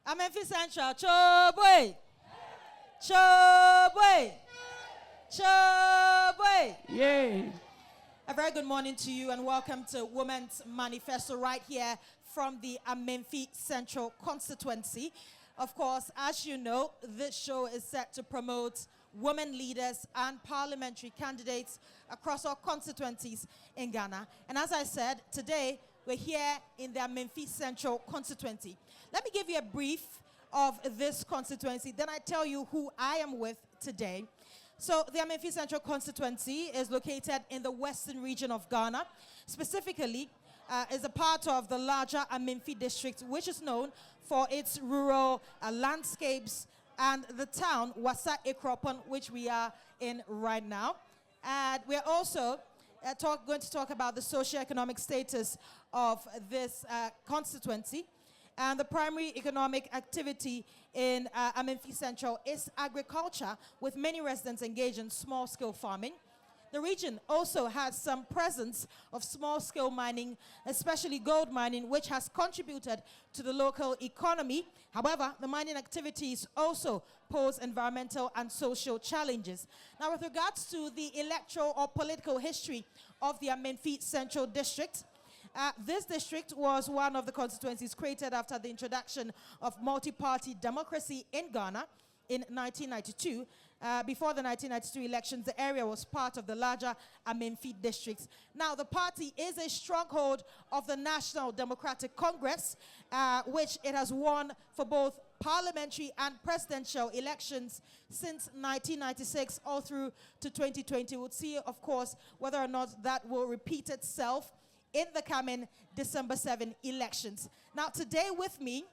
Amenfi Central, Chobwe. Chobwe. Chobwe. Yay. A very good morning to you and welcome to Women's Manifesto right here from the Amenfi Central constituency. Of course, as you know, this show is set to promote women leaders and parliamentary candidates across our constituencies in Ghana. And as I said, today we're here in the Amenfi Central constituency. Let me give you a brief of this constituency, then I tell you who I am with today. So the Amenfi Central constituency is located in the western region of Ghana. Specifically, is a part of the larger Amenfi district, which is known for its rural landscapes and the town, Wasa Ekropon, which we are in right now. And we're also going to talk about the socio-economic status of this constituency. And the primary economic activity in Amenfi Central is agriculture, with many residents engaged in small-scale farming. The region also has some presence of small-scale mining, especially gold mining, which has contributed to the local economy. However, the mining activities also pose environmental and social challenges. Now, with regards to the electoral or political history of the Amenfi Central District, this district was one of the constituencies created after the introduction of multi-party democracy in Ghana in 1992. Before the 1992 elections, the area was part of the larger Amenfi districts. Now, the party is a stronghold of the National Democratic Congress, which it has won for both parliamentary and presidential elections since 1996 all through to 2020. We'll see, of course, whether or not that will repeat itself in the coming December 7 elections. Now, today with me,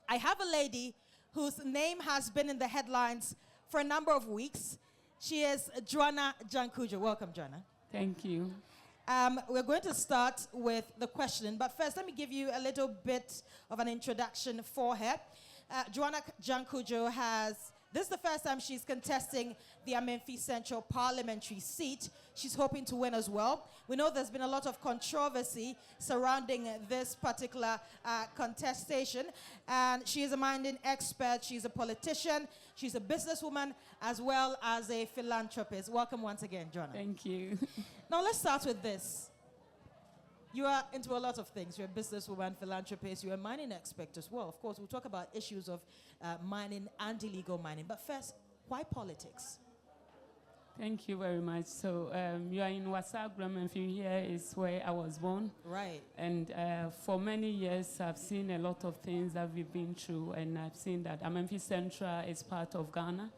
I have a lady whose name has been in the headlines for a number of weeks. She is Joanna Jankujo. Welcome, Joanna. Thank you. We're going to start with the questioning, but first let me give you a little bit of an introduction for her. Joanna Jankujo this is the first time she's contesting the Amenfi Central parliamentary seat. She's hoping to win as well. We know there's been a lot of controversy surrounding this particular contestation. And she is a mining expert. She's a politician. She's a businesswoman as well as a philanthropist. Welcome once again, Joanna. Thank you. Now let's start with this. You are into a lot of things. You're a businesswoman, philanthropist. You're a mining expert as well. Of course, we'll talk about issues of mining and illegal mining. But first, why politics? Thank you very much. So you are in Wasa Amenfi. Here is where I was born. Right. And for many years, I've seen a lot of things that we've been through. And I've seen that Amenfi Central is part of Ghana.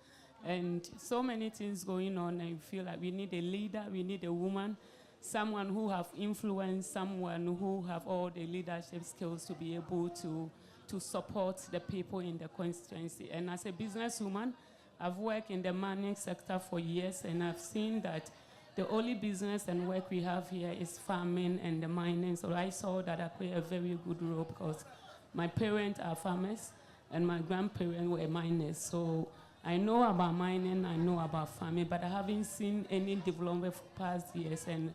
And so many things going on. I feel like we need a leader. We need a woman. Someone who have influence, someone who have all the leadership skills to be able to support the people in the constituency. And as a businesswoman, I've worked in the mining sector for years, and I've seen that the only business and work we have here is farming and the mining. So I saw that I play a very good role because my parents are farmers and my grandparents were miners. So I know about mining, I know about farming, but I haven't seen any development for past years. And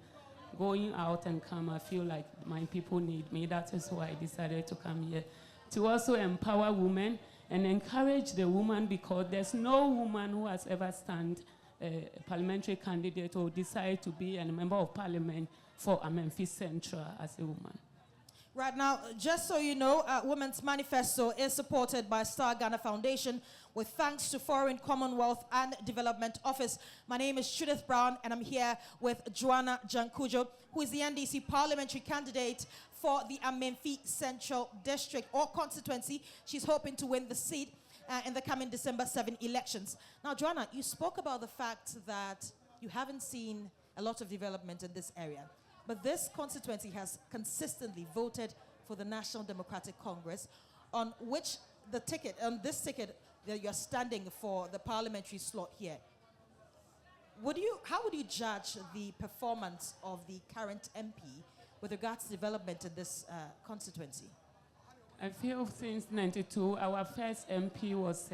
going out and come, I feel like my people need me. That is why I decided to come here, to also empower women and encourage the woman, because there's no woman who has ever stand a parliamentary candidate or decide to be a member of parliament for Amenfi Central as a woman. Right now, just so you know, Women's Manifesto is supported by Star Ghana Foundation with thanks to Foreign Commonwealth and Development Office. My name is Judith Brown, and I'm here with Joanna Jankujo, who is the NDC parliamentary candidate for the Amenfi Central District or constituency. She's hoping to win the seat in the coming December 7 elections. Now, Joanna, you spoke about the fact that you haven't seen a lot of development in this area. But this constituency has consistently voted for the National Democratic Congress, on which on this ticket that you're standing for the parliamentary slot here. How would you judge the performance of the current MP with regards to development in this constituency? I feel since 92, our first MP was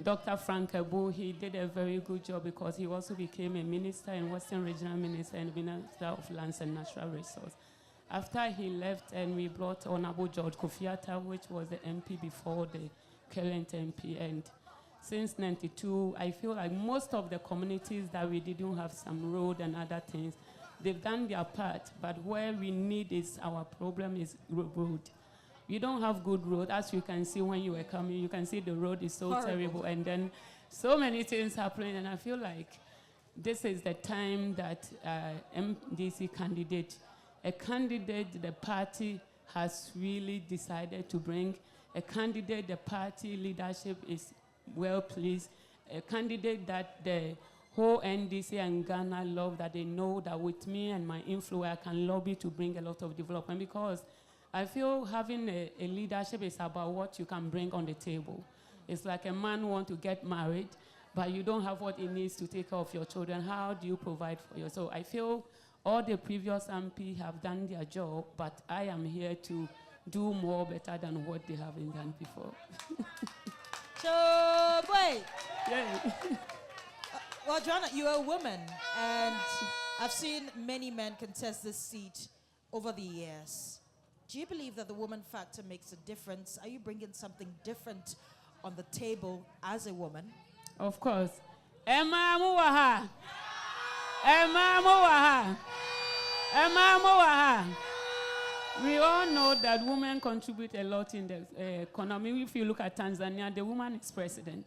Dr. Frank Abu. He did a very good job because he also became a minister in Western Regional Minister and Minister of Lands and Natural Resources. After he left, and we brought Honorable George Kofiata, which was the MP before the current MP. And since 92, I feel like most of the communities that we didn't have some road and other things, they've done their part. But where we need is, our problem is road. We don't have good road. As you can see when you were coming, you can see the road is so terrible. And then so many things happening. And I feel like this is the time that MDC candidate, a candidate the party has really decided to bring, a candidate the party leadership is well pleased, a candidate that the whole NDC and Ghana love, that they know that with me and my influence, I can lobby to bring a lot of development, because I feel having a leadership is about what you can bring on the table. It's like a man want to get married, but you don't have what it needs to take care of your children. How do you provide for you? So I feel all the previous MP have done their job, but I am here to do more better than what they haven't done before. So, wait. Yeah. Well, Joanna, you're a woman, and I've seen many men contest this seat over the years. Do you believe that the woman factor makes a difference? Are you bringing something different on the table as a woman? Of course. Emma Muwaha. Emma Muwaha. Emma Muwaha. We all know that women contribute a lot in the economy. If you look at Tanzania, the woman is president.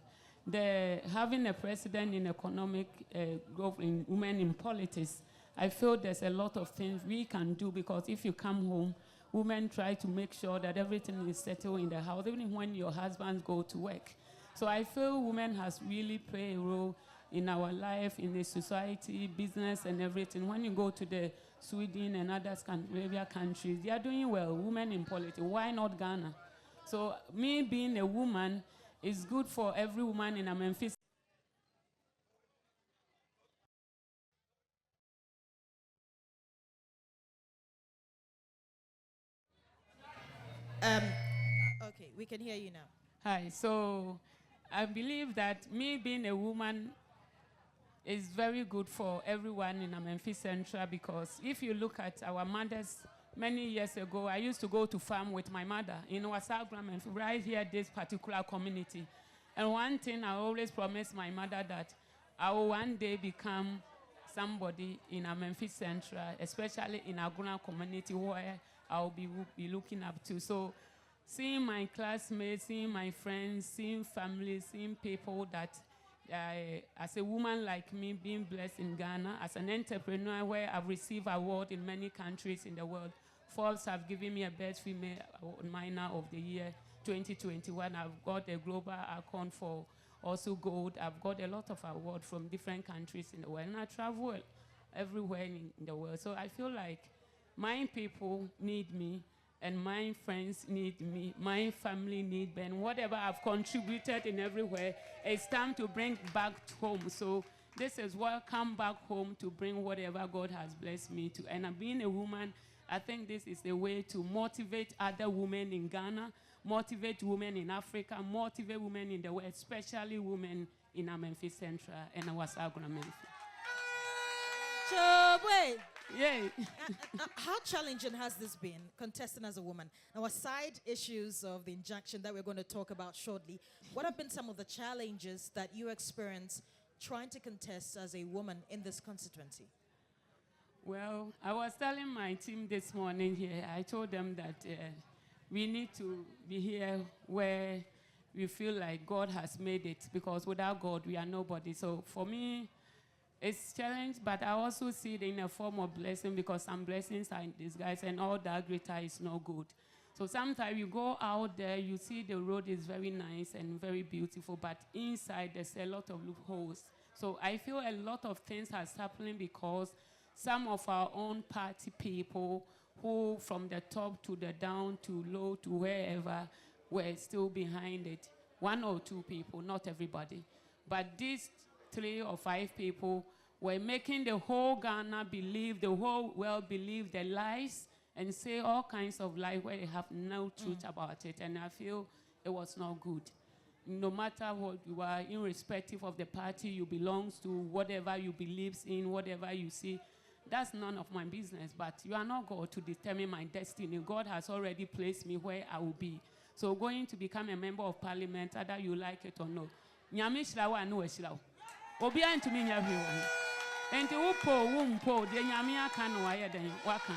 Having a president in economic growth, in women in politics, I feel there's a lot of things we can do, because if you come home, women try to make sure that everything is settled in the house, even when your husbands go to work. So I feel women has really played a role in our life, in the society, business, and everything. When you go to the Sweden and other Scandinavian countries, they are doing well, women in politics. Why not Ghana? So me being a woman is good for every woman in Amenfi. Okay, we can hear you now. Hi, so I believe that me being a woman is very good for everyone in Amenfi Central, because if you look at our mothers, many years ago, I used to go to farm with my mother in Wasagram, right here, this particular community. And one thing I always promised my mother, that I will one day become somebody in Amenfi Central, especially in Aguna community, where I'll be looking up to. So seeing my classmates, seeing my friends, seeing families, seeing people that, as a woman like me, being blessed in Ghana, as an entrepreneur where I've received awards in many countries in the world. Forbes have given me a Best Female Miner of the Year 2021. I've got a global icon for also gold. I've got a lot of awards from different countries in the world, and I travel everywhere in the world. So I feel like my people need me, and my friends need me, my family need me, and whatever I've contributed in everywhere, it's time to bring back home. So this is what come back home to bring whatever God has blessed me to. And being a woman, I think this is the way to motivate other women in Ghana, motivate women in Africa, motivate women in the world, especially women in Amenfi Central and Wasaguna Amenfi. So, wait. Yay. How challenging has this been, contesting as a woman? Now, aside issues of the injunction that we're going to talk about shortly, what have been some of the challenges that you experience trying to contest as a woman in this constituency? Well, I was telling my team this morning here, I told them that we need to be here where we feel like God has made it, because without God, we are nobody. So for me, it's challenge, but I also see it in a form of blessing, because some blessings are in disguise, and all that greater is no good. So sometimes you go out there, you see the road is very nice and very beautiful, but inside there's a lot of loopholes. So I feel a lot of things are happening because some of our own party people, who from the top to the down to low to wherever, were still behind it. 1 or 2 people, not everybody. But these 3 or 5 people were making the whole Ghana believe, the whole world believe the lies, and say all kinds of lies where they have no truth about it. And I feel it was not good. No matter what you are, irrespective of the party you belong to, whatever you believe in, whatever you see, that's none of my business. But you are not God to determine my destiny. God has already placed me where I will be. So going to become a member of parliament, whether you like it or not. Nyame shirawa no shirawo. Obi antu mi nya hwe. Enti wo de nyame aka no aye den waka.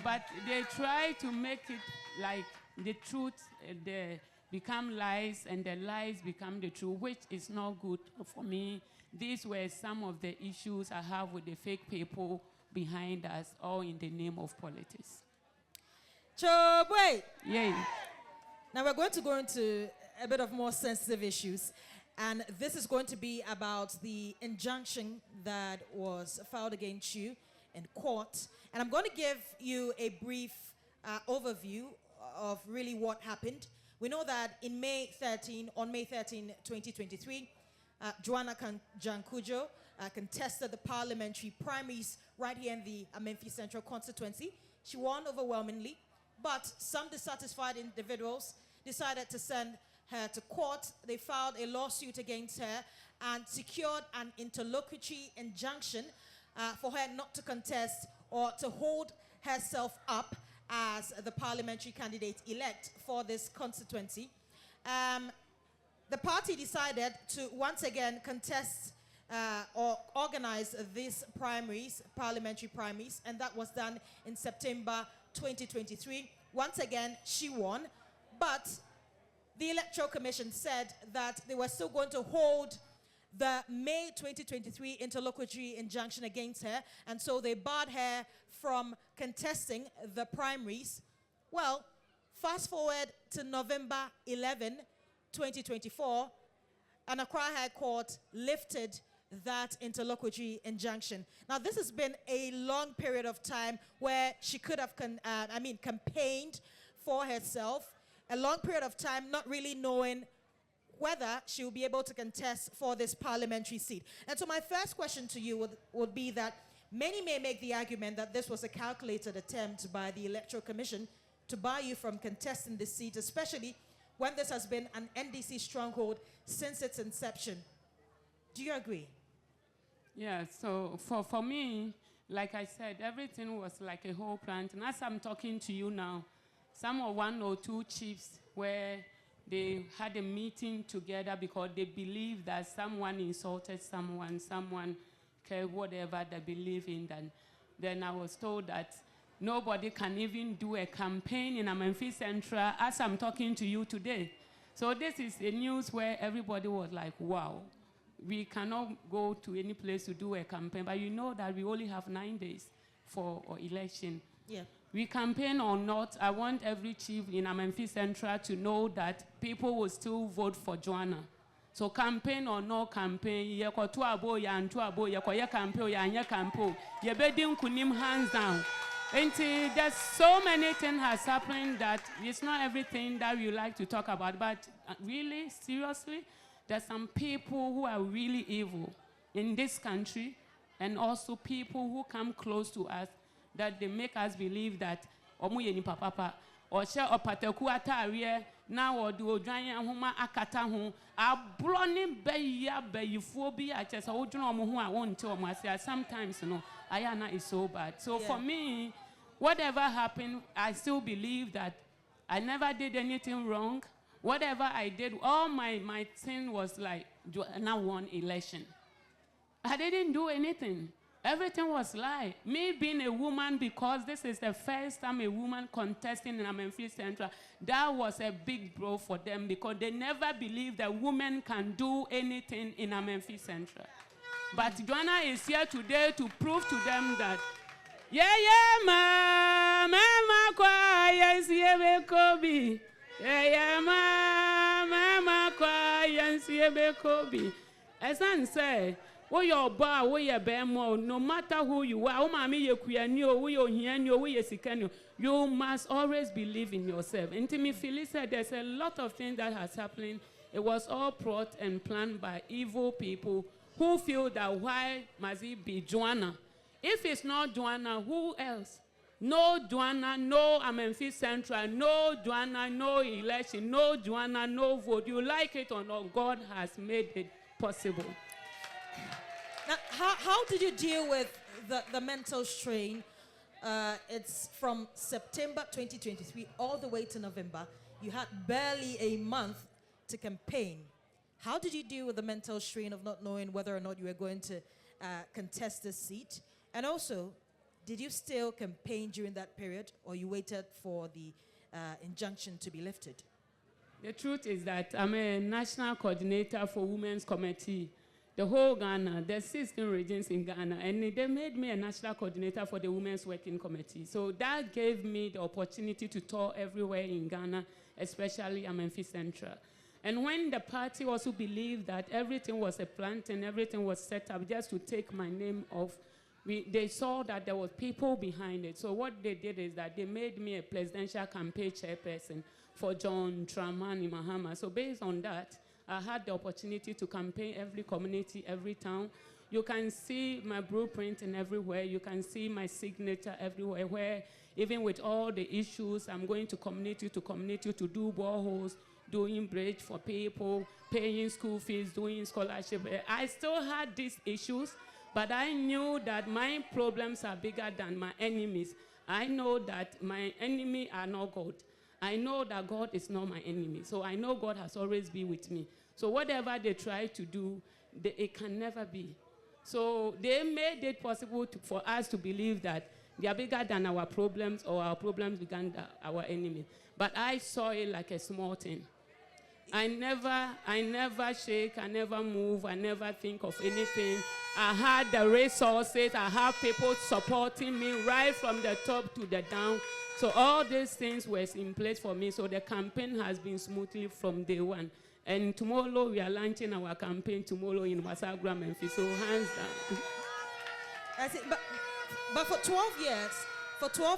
But they try to make it like the truth they become lies and the lies become the truth, which is not good for me. These were some of the issues I have with the fake people behind us, all in the name of politics. Chobwe. Yay. Now we're going to go into a bit of more sensitive issues. And this is going to be about the injunction that was filed against you in court. And I'm going to give you a brief overview of really what happened. We know that on May 13, 2023, Joanna Jankujo contested the parliamentary primaries right here in the Amenfi Central constituency. She won overwhelmingly, but some dissatisfied individuals decided to send her to court. They filed a lawsuit against her and secured an interlocutory injunction for her not to contest or to hold herself up as the parliamentary candidate-elect for this constituency. The party decided to once again contest or organize these primaries, parliamentary primaries, and that was done in September 2023. Once again, she won, but the Electoral Commission said that they were still going to hold the May 2023 interlocutory injunction against her, and so they barred her from contesting the primaries. Well, fast forward to November 11, 2024, and Accra High Court lifted that interlocutory injunction. Now, this has been a long period of time where she could have campaigned for herself, a long period of time not really knowing whether she will be able to contest for this parliamentary seat. And so my first question to you would be that many may make the argument that this was a calculated attempt by the Electoral Commission to bar you from contesting this seat, especially when this has been an NDC stronghold since its inception. Do you agree? Yeah, so for me, like I said, everything was like a whole plan. And as I'm talking to you now, some of 1 or 2 chiefs where they had a meeting together because they believed that someone insulted someone cared whatever they believe in. And then I was told that nobody can even do a campaign in Amenfi Central as I'm talking to you today. So this is a news where everybody was like, wow, we cannot go to any place to do a campaign, but you know that we only have 9 days for our election. Yeah. We campaign or not, I want every chief in Amenfi Central to know that people will still vote for Joanna. So campaign or no campaign, ye ko to abo ya nto abo ye ko ye campaign ya anya campaign. Ye bedin kunim hands down. And there's so many things has happened that it's not everything that we like to talk about, but really, seriously, there's some people who are really evil in this country, and also people who come close to us that they make us believe that omu ye ni papa or share opateku atariye na odu odwan ahoma akata ho abroni beya beyiphobia chese odwon omo ho a wonte omo ase. Sometimes ayana is so bad. So for me, whatever happened, I still believe that I never did anything wrong. Whatever I did, all my thing was like Joanna won election. I didn't do anything. Everything was lie. Me being a woman, because this is the first time a woman contesting in Amenfi Central, that was a big blow for them because they never believed that women can do anything in Amenfi Central. But Joanna is here today to prove to them that, mama kwa yensiebe kobi. Mama kwa yensiebe kobi. As I say, we your bar, we your bemo, no matter who you are, you must always believe in yourself. And Timmy Philly said there's a lot of things that has happened. It was all brought and planned by evil people who feel that why must it be Joanna? If it's not Joanna, who else? No Joanna, no Amenfi Central, no Joanna, no election, no Joanna, no vote. You like it or not, God has made it possible. Now, how did you deal with the mental strain, it's from September 2023 all the way to November. You had barely a month to campaign. How did you deal with the mental strain of not knowing whether or not you were going to contest this seat? And also, did you still campaign during that period, or you waited for the injunction to be lifted? The truth is that I'm a national coordinator for Women's Committee. The whole Ghana, there's 16 regions in Ghana, and they made me a national coordinator for the Women's Working Committee. So that gave me the opportunity to tour everywhere in Ghana, especially Amenfi Central. And when the party also believed that everything was a plant and everything was set up just to take my name off, they saw that there were people behind it. So what they did is that they made me a presidential campaign chairperson for John Dramani Mahama. So based on that, I had the opportunity to campaign every community, every town. You can see my blueprint in everywhere. You can see my signature everywhere, where even with all the issues, I'm going to community to do boreholes, doing bridge for people, paying school fees, doing scholarship. I still had these issues, but I knew that my problems are bigger than my enemies. I know that my enemy are not God. I know that God is not my enemy. So I know God has always been with me. So whatever they try to do, it can never be. So they made it possible for us to believe that they are bigger than our problems, or our problems bigger than our enemy. But I saw it like a small thing. I never shake, I never move, I never think of anything. I had the resources, I have people supporting me right from the top to the down. So all these things were in place for me. So the campaign has been smoothly from day one. And tomorrow we are launching our campaign tomorrow in Wasagram, Amenfi. So hands down. I see, but for 12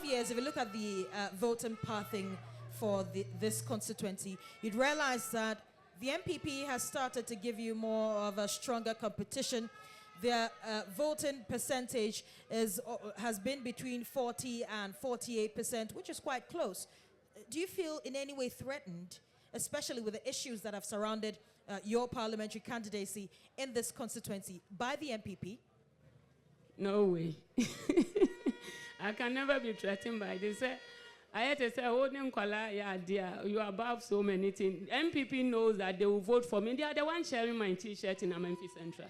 years, if you look at the voting pathing for this constituency, you'd realize that the MPP has started to give you more of a stronger competition. Their voting percentage has been between 40 and 48%, which is quite close. Do you feel in any way threatened, especially with the issues that have surrounded your parliamentary candidacy in this constituency, by the MPP? No way. I can never be threatened by this. I had to say, you are above so many things. MPP knows that they will vote for me. They are the ones sharing my T-shirt in Amenfi Central.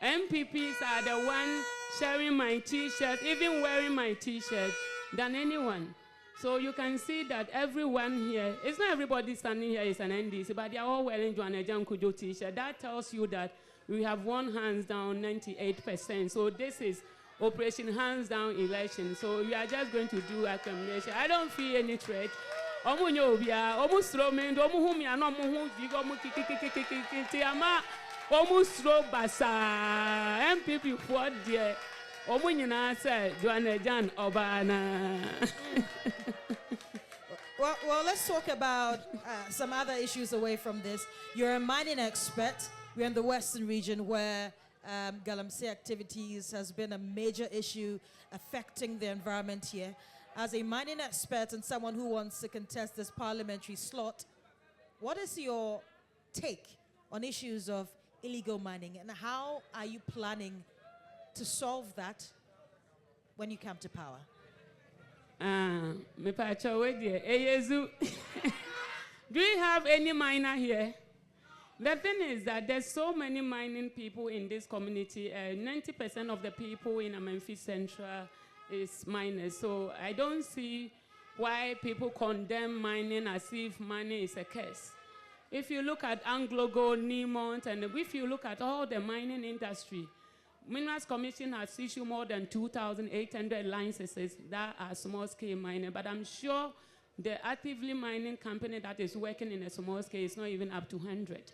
MPPs are the ones sharing my T-shirt, even wearing my T-shirt, than anyone. So you can see that everyone here, it's not everybody standing here is an NDC, but they are all wearing Joanna Kujo T-shirt. That tells you that we have won hands down 98%. So this is Operation Hands Down election. So we are just going to do a combination. I don't feel any threat. Almost throw me, almost throw basa. MPP what dear. Omunyina said Joanna Jan Obana. Well, let's talk about some other issues away from this. You're a mining expert. We're in the Western region where Galamsey activities has been a major issue affecting the environment here. As a mining expert and someone who wants to contest this parliamentary slot, what is your take on issues of illegal mining, and how are you planning to solve that when you come to power? Do you have any miner here? The thing is that there's so many mining people in this community. 90% of the people in Amenfi Central is miners. So I don't see why people condemn mining as if mining is a curse. If you look at AngloGold, Newmont, and if you look at all the mining industry, Minerals Commission has issued more than 2,800 licenses that are small-scale mining. But I'm sure the actively mining company that is working in a small scale is not even up to 100.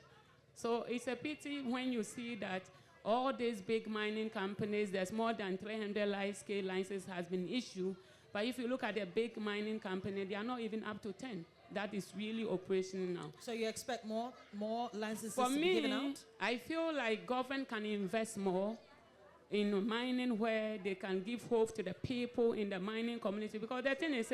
So it's a pity when you see that all these big mining companies, there's more than 300 large-scale licenses has been issued. But if you look at the big mining company, they are not even up to 10. That is really operational now. So you expect more licenses to be given out? I feel like government can invest more in mining, where they can give hope to the people in the mining community. Because the thing is,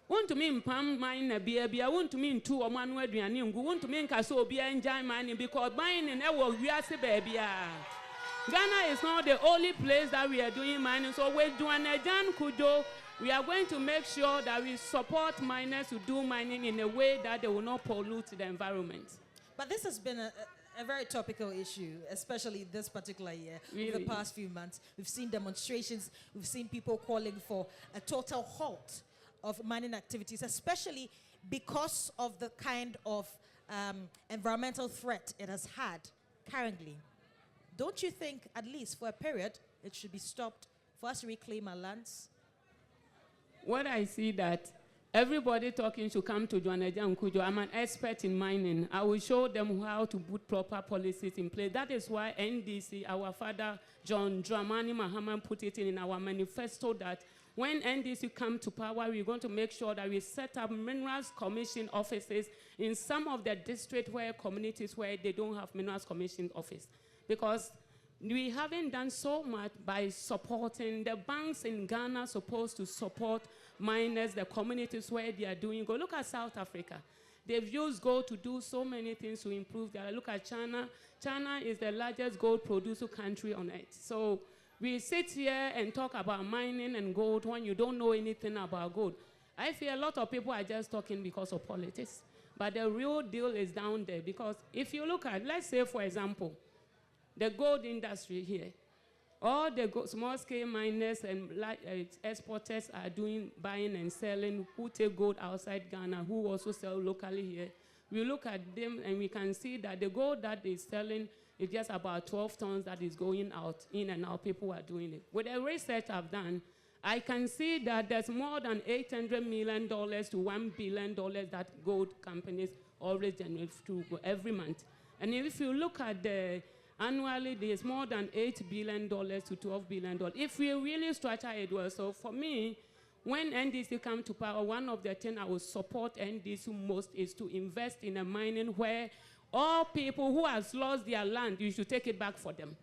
Want to mean Pam mine a beer, I want to mean 2 or 1 word, and want to mean Casso beer and giant mining because mine and our Yasi baby. Ghana is not the only place that we are doing mining, so we're doing a Jan Kujo. We are going to make sure that we support miners to do mining in a way that they will not pollute the environment. But this has been a very topical issue, especially this particular year. Really? Over the past few months, we've seen demonstrations, we've seen people calling for a total halt of mining activities, especially because of the kind of environmental threat it has had currently. Don't you think, at least for a period, it should be stopped for us to reclaim our lands? What I see that everybody talking should come to Juaneja and Kujo. I'm an expert in mining. I will show them how to put proper policies in place. That is why NDC, our father, John Dramani Mahama, put it in our manifesto that when NDC come to power, we're going to make sure that we set up Minerals Commission offices in some of the districts where communities where they don't have Minerals Commission office. Because we haven't done so much by supporting the banks in Ghana supposed to support miners, the communities where they are doing gold. Look at South Africa. They've used gold to do so many things to improve their. Look at China. China is the largest gold producer country on earth. So we sit here and talk about mining and gold when you don't know anything about gold. I feel a lot of people are just talking because of politics. But the real deal is down there because if you look at, let's say, for example, the gold industry here, all the small-scale miners and exporters are doing buying and selling, who take gold outside Ghana, who also sell locally here. We look at them and we can see that the gold that they're selling is just about 12 tons that is going out, in and out. People are doing it. With the research I've done, I can see that there's more than $800 million to $1 billion that gold companies always generate through every month. And if you look at the annually, there's more than $8 billion to $12 billion. If we really structure it well, so for me, when NDC come to power, one of the things I will support NDC most is to invest in a mining where all people who have lost their land, you should take it back for them.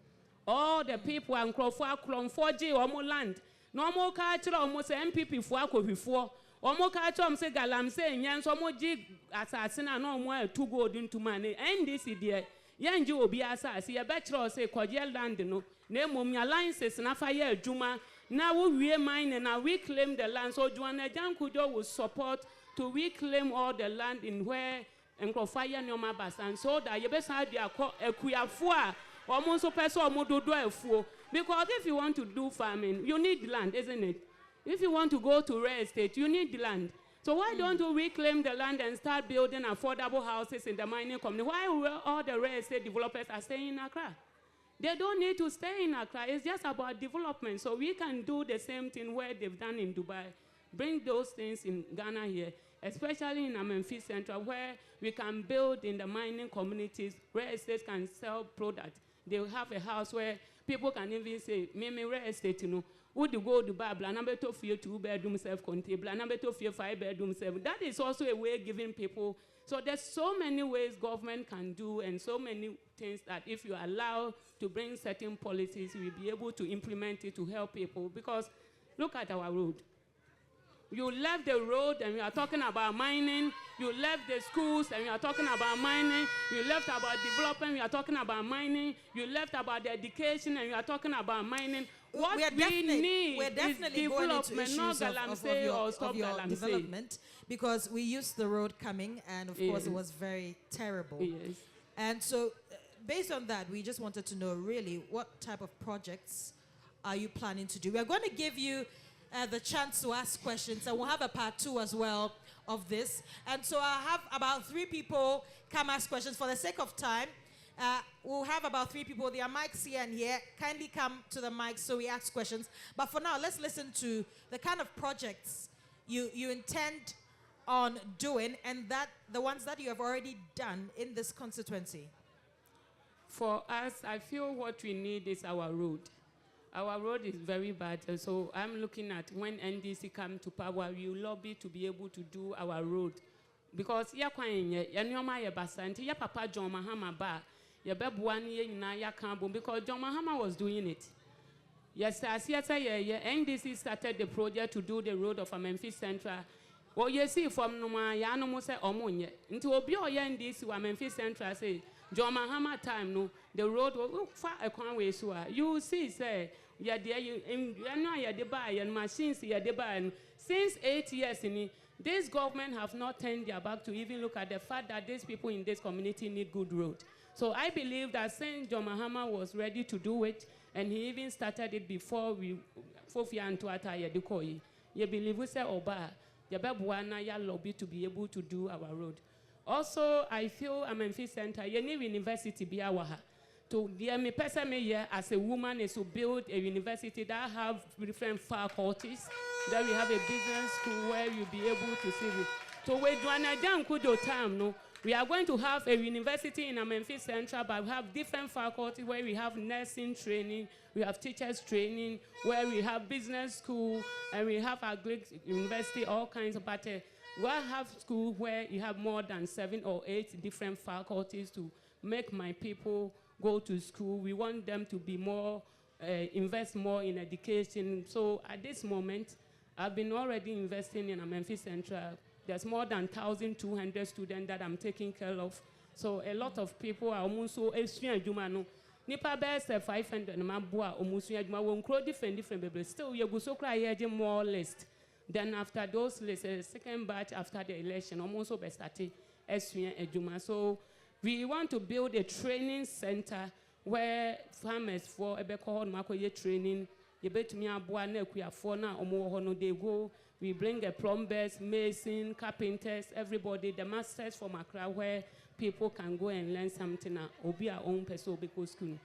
All the people and Crawford-G or land. No culture almost MPP for before. Omo culture say galamse nyan so mo G assassin no more 2 gold into money. NDC there. Yanji obi asase ye betro say kogye land no na emom ya licenses na fa ye adwuma na wo wie mine na we claim the land so Juaneja Kujo will support to reclaim all the land in where Nkrofaya Nyoma Basan so that ye besa dia ekuyafo a omo so pese omo dodo afuo because if you want to do farming you need land, isn't it? If you want to go to real estate you need land. So why don't we reclaim the land and start building affordable houses in the mining community? Why all the real estate developers are staying in Accra? They don't need to stay in Accra. It's just about development. So we can do the same thing where they've done in Dubai. Bring those things in Ghana here, especially in Amenfi Central, where we can build in the mining communities. Real estate can sell products. They will have a house where people can even say, "Mimi real estate, you know." Would you go to buy number 2-bedroom self-contained, number 5-bedroom self? That is also a way of giving people. So there's so many ways government can do and so many things that if you allow to bring certain policies, we'll be able to implement it to help people. Because look at our road. You left the road and we are talking about mining. You left the schools and we are talking about mining. You left about development, we are talking about mining. You left about the education and we are talking about mining. What we need is development, not galamsey or development, because we used the road coming, and of course it was very terrible. Yes. And so, based on that, we just wanted to know really what type of projects are you planning to do. We are going to give you the chance to ask questions, and we'll have a part 2 as well of this. And so I have about 3 people come ask questions for the sake of time. We'll have about 3 people. There are mics here and here. Kindly come to the mic so we ask questions. But for now, let's listen to the kind of projects you intend on doing and that the ones that you have already done in this constituency. For us, I feel what we need is our road. Our road is very bad. So I'm looking at when NDC come to power, we will lobby to be able to do our road. Because ya basanti ya Papa John Mahama ba ya bebuani na ya kambo because John Mahama was doing it. Yes, NDC started the project to do the road of Amenfi Central. Oh, you see, from Noma, Yano say Omonye. Into Obio Yan this, Amenfi Central say, John Mahama time, no, the road will far a conway, so you see, say, yeah, dear, you know, you're the buy and machines, you're the buy. Since 8 years, this government have not turned their back to even look at the fact that these people in this community need good road. So I believe that since John Mahama was ready to do it, and he even started it before we, Fofia and Tuata, Yadikoi, you believe we say, Oba. Ya lobby to be able to do our road. Also, I feel Amenfi Central, university be our to the me person me here as a woman is to build a university that have different faculties. That we have a business school where you'll be able to see it. So we do time no. We are going to have a university in Amenfi Central, but we have different faculties where we have nursing training, we have teachers training, where we have business school, and we have our Greek university, all kinds of, but we have school where you have more than 7 or 8 different faculties to make my people go to school. We want them to be more, invest more in education. So at this moment, I've been already investing in Amenfi Central. There's more than 1,200 students that I'm taking care of. So a lot of people are almost so no. Nipa best 500 mabua almost won't grow different babies. Still you go so cry more list. Then after those lists, second batch after the election, almost so best at Ejuma. So we want to build a training center where farmers for a called Makoye training. You bet me abua ne kuya for na omo they go. We bring the plumbers, masons, carpenters, everybody, the masters from Accra, where people can go and learn something. Or be our own person because school.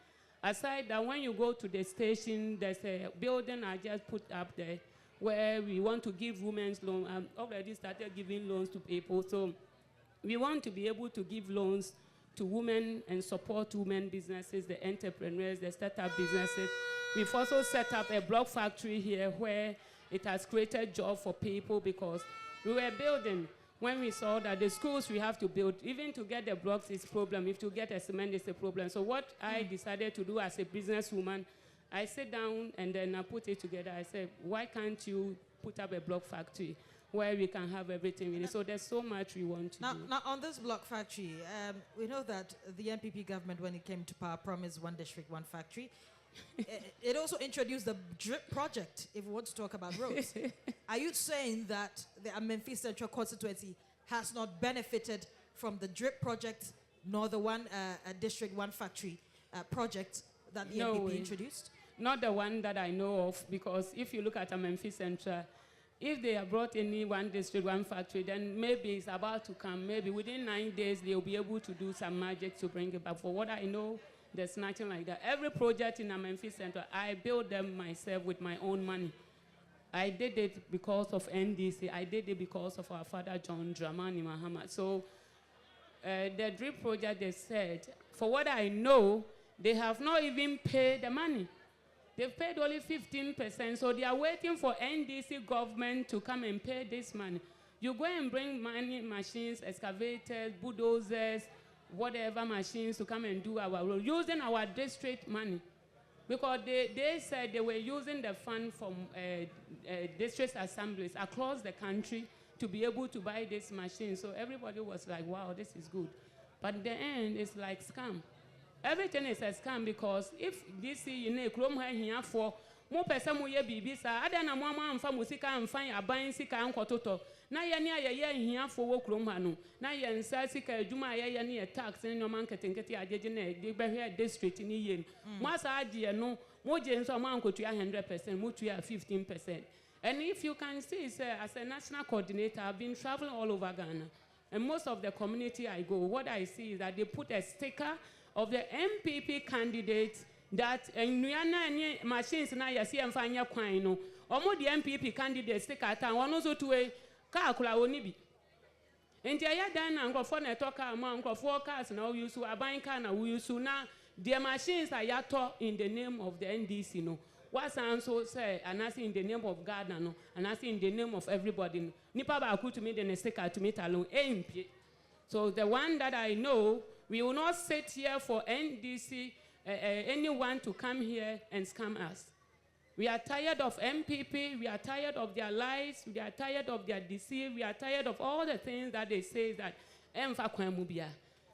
Aside that, when you go to the station, there's a building I just put up there where we want to give women's loans. I've already started giving loans to people. So we want to be able to give loans to women and support women businesses, the entrepreneurs, the startup businesses. We've also set up a block factory here where it has created jobs for people because we were building when we saw that the schools we have to build, even to get the blocks is a problem, if to get a cement is a problem. So what I decided to do as a businesswoman, I sit down and then I put it together. I said, why can't you put up a block factory where we can have everything in it? So there's so much we want to do. Now, on this block factory, we know that the NPP government, when it came to power, promised 1 district, 1 factory. It also introduced the DRIP project, if we want to talk about roads. Are you saying that the Amenfi Central constituency has not benefited from the DRIP project, nor the one district, 1 factory project that the NPP introduced? Not the one that I know of, because if you look at Amenfi Central, if they have brought any 1 district, 1 factory, then maybe it's about to come. Maybe within 9 days, they'll be able to do some magic to bring it back. For what I know, there's nothing like that. Every project in Amenfi Central, I built them myself with my own money. I did it because of NDC. I did it because of our father, John Dramani Mahama. So the DRIP project, they said, for what I know, they have not even paid the money. They've paid only 15%, so they are waiting for NDC government to come and pay this money. You go and bring money, machines, excavators, bulldozers, whatever machines to come and do our road, using our district money. Because they said they were using the fund from district assemblies across the country to be able to buy this machine. So everybody was like, wow, this is good. But in the end, it's like scam. Everything is a scam because if this you know, Chrome here for more person who ye be sa, I don't know mama and musika and find a buying sika and kototo. Na ye near ye here for work room hanu. Na ye and sasika juma ye near tax in your market and get your agent district in yen. Masa idea no more James or man could to 100%, more to 15%. And if you can see, sir, as a national coordinator, I've been traveling all over Ghana. And most of the community I go, what I see is that they put a sticker of the MPP candidates that machines na you see and find your coin no. Omo the MPP candidates stick at and one also to a car kula oni bi. Enti aya dan na nkofo na talk am nkofo cars na we use to buying car na we use to na the machines are yato in the name of the NDC no. What's also say and I say in the name of God no and I say in the name of everybody no. Nipa ba ku to me the sticker to me alone MP. So the one that I know, we will not sit here for NDC anyone to come here and scam us. We are tired of MPP. We are tired of their lies. We are tired of their deceit. We are tired of all the things that they say that emfa kwamubia.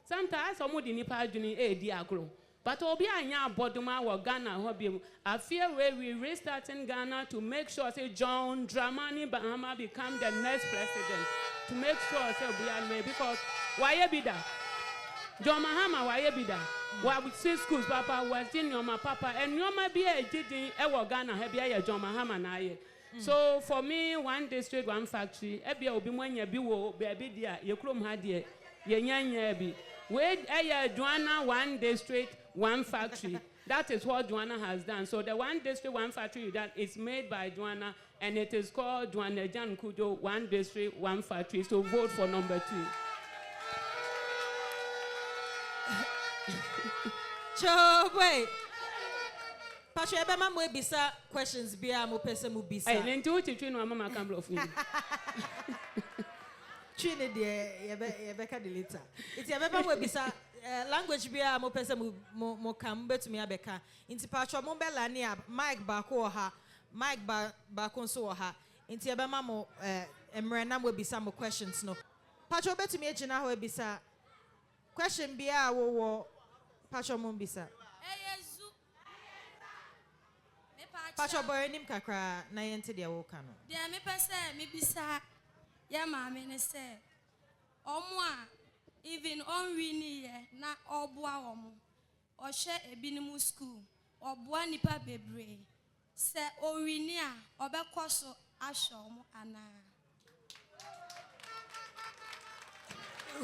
Sometimes somebody nipa adwini di agro. But obi anya boduma wa Ghana hobi. I fear where we restarting Ghana to make sure say John Dramani Bahama become the next president. To make sure say we are made because why be that? John Mahama why be that? Why we see schools papa was in your papa and you might be a didn't ever Ghana have a John Mahama na ye. So for me, one district, one factory, ebi obi mwanya biwo baby dia ye krom ha de ye nyanya bi. Wait a Joanna one district, one factory. That is what Joanna has done. So the one district, one factory that is made by Joanna and it is called Joanna Jan Kudo, one district, one factory. So vote for number 2. Wait. Pastor Ebema mo bisa questions bia mo pese mo bisa. Hey, then do it no mama can blow me. Chine de yebeka delete. It's Ebema mo bisa language bia mo pese mo kan betumi abeka. Inti Pastor mo bela ni mic ba ko ha, mic ba ko so ha. Inti Ebema mo emre na mo bisa mo questions no. Pastor betumi agina ho bisa. Question bia wo Pastor mo bisa. Pacho boy nim kakra na yente dia wo ka no. Dia me pese me bisa ya ma me ne se omo a even on wini ye na oboa omo. O hye ebinim school, oboa nipa bebre. Se o wini a obekoso ahye omo ana.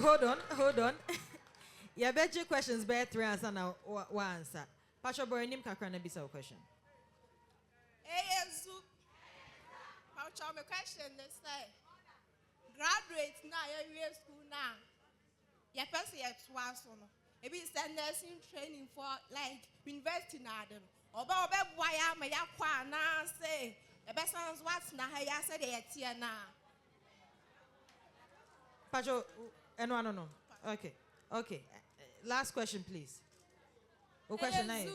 Hold on. Ya beje questions be 3 answer na one answer. Pacho boy nim kakra na bisa question. My question is graduate now, you school now. Your person is twice on. Maybe it's a nursing training for like university now. Or why am I now say the best ones what's now I said it now. Pacho, no. Okay. Last question, please. What question is?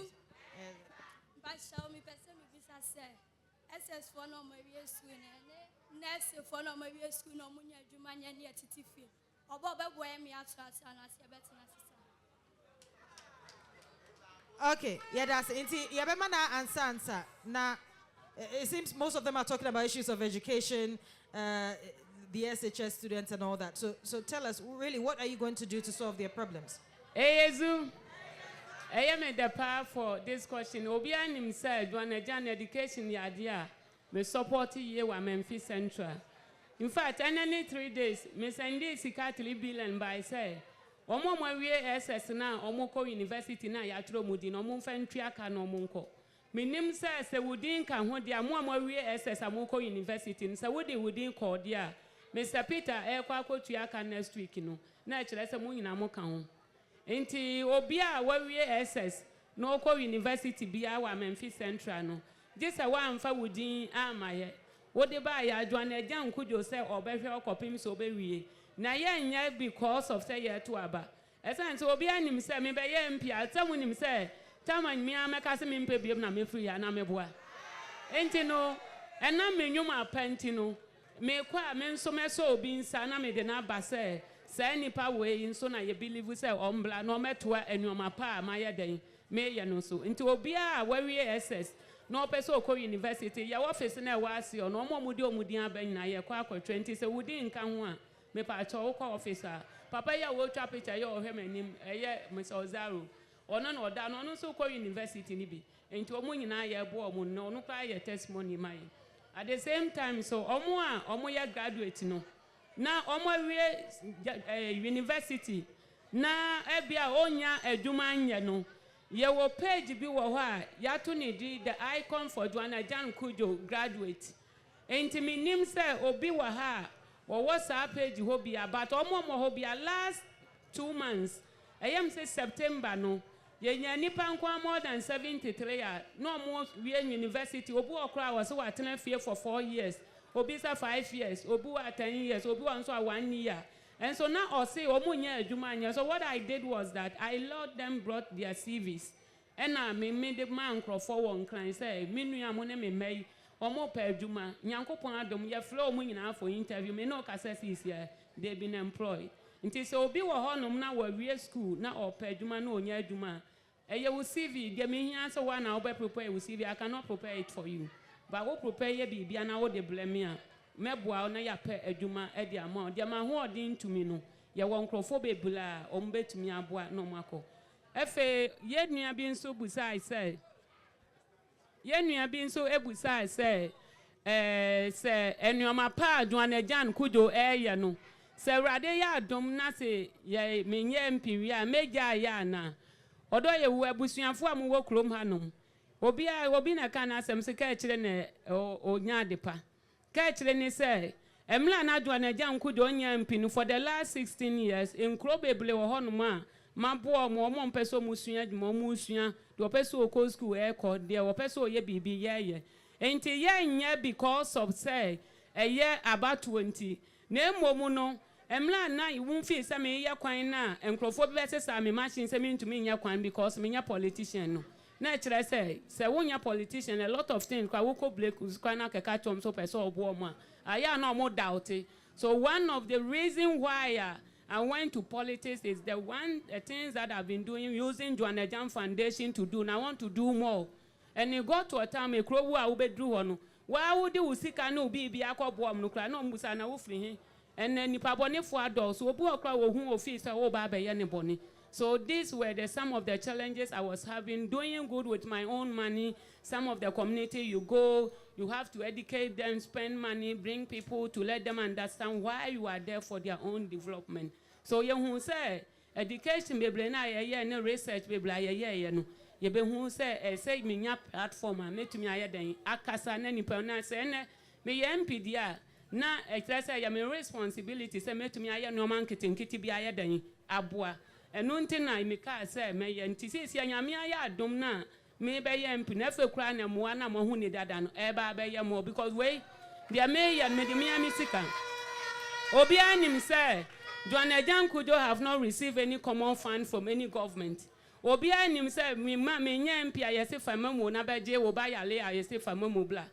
Pacho, me person me bisa say. SS for no my school and nurse for no my school no munya jumanya near titifi. Obo be boy me atras and as you better Okay, yeah, that's it. Yeah, but man, answer. Now, it seems most of them are talking about issues of education, the SHS students and all that. So tell us, really, what are you going to do to solve their problems? Hey, Yezu. I am the power for this question. Obian himself, when a Jan education yadia, we support you Amenfi Central. In fact, any 3 days, me send this Sikatli bill and by say, Omo we SS now, Omoko University na yatro mudi no mumfentriaka no munko. Minim says the woodin can hold their more we SS Amoko University, and so woodin call dear. Mr. Peter, Equaco Triaka next week, naturally as a moon in Amoka. Inti obia we SS no ko university bia wa Amenfi Central no just a one fa wudin amaye wo de ba ya adwan agyan kujo say obehwe okopim so obewie na ye nya because of say ye to aba esan so obia nim say me be ye mpi atam nim say taman mi ameka se me mpe biem na me free ya na me boa enti no ena menwum apenti no me kwa me nso me so obi nsa na me de na ba say say nipa we nso na ye believe say ombla no metoa enuoma pa ma ye den me ye no so nti obia we SS no person okọ university ya office na wa ase no omudi aban na ye kwa 20 say wudi nka ho a me pa cho okọ officer papa ya wo twa picture ye ohwe manim eye Mr. Ozaro ono na oda no so okọ university ni bi nti omo nyina ye bo omo no no kwa ye testimony mai at the same time so omo ya graduate no na omo we university na ebia onya adwuma anye no ye wo page bi wo ho a ya to ni di the icon for Joanna Jan Kujo graduate enti minim say obi wo ha wo WhatsApp page ho bia but omo ho bia last 2 months ayam say September no ye nya nipa nkwa more than 73 ya no mo we university obi okra was so atena fie for 4 years obi say 5 years obi wa 10 years obi wa so 1 year. And so now I say, so what I did was that I allowed them brought their CVs. ena me de man crofo won kran say me nua mo ne me mai omo pa adwuma nyankopon adom ye flow mu nyina for interview me no ka say here they been employed nti so obi wo honom na wa wie school na opa adwuma na onya adwuma eye wo CV de me hia so wa na wo prepare wo CV I cannot prepare it for you but wo prepare ye bibia na wo de blame me a meboa na ya pa adwuma e de ama de ma ho odin tumi no ye won krofo bebula o mbetumi aboa no mako efe ye nua bi nso busai say ye nua bi nso ebusai say se enuama pa adwana jan kujo ye no se urade ya adom na se ye menye mpiwi a meja ya na odo ye wu abusuafo am wo krom hanom obi na kana asem se ka kire ne onya adepa ka kire ni se emla na adwana jan kujo onya mpinu for the last 16 years in krobebele wo honom a mabo mo mpeso musua dwuma musua de opeso oko school e ko de opeso ye bibi ye enti ye nya because of say eye about 20 na emomu no emla na iwu fi say me ye kwan na enkrofo bi besesa me machine say me ntumi nya kwan because me nya politician no na kire say wonya politician a lot of things kwa woko break kwan na keka chom so person obo mo aya na mo doubt so one of the reason why I went to politics is the things that I've been doing using Joanna Jam Foundation to do and I want to do more. And it got to a time a crow will be drew on. Why would you seek a no be aquabom no cry no musana free? And then you pabone for adults who book who office or baba anybody. So these were some of the challenges I was having, doing good with my own money. Some of the community you go, you have to educate them, spend money, bring people to let them understand why you are there for their own development. So you who say education be na ye no research be bla ye no. You be who say me nya platform a metumi aye den akasa na nipa na say na me MP dia na say ya me responsibility say metumi aye no man kiti bi aye den aboa. Eno nti na imeka say me ye nti sisi anyame aye adom na me be ye mpi na fe kura na mo na mo hu ni dada no e ba be ye mo because we dia me ye me de me sika obi anim say Joanna Jankujo have not received any common fund from any government obi anim say me nye mpi ayese famamu na be je wo ba yale ayese famamu bla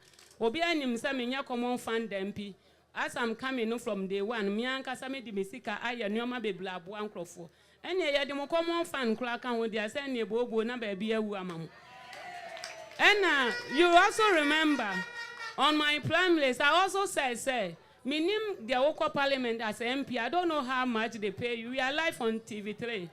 obi anim say me nya common fund mpi as I'm coming from day one me ankasa me de me sika aye nneoma bebla abo ankrofo ene ye de mo common fund kura kan wo dia say ne bobo na ba bia wu amamu. And you also remember on my plan list I also said say minim the local parliament as MP I don't know how much they pay you. We are live on TV3.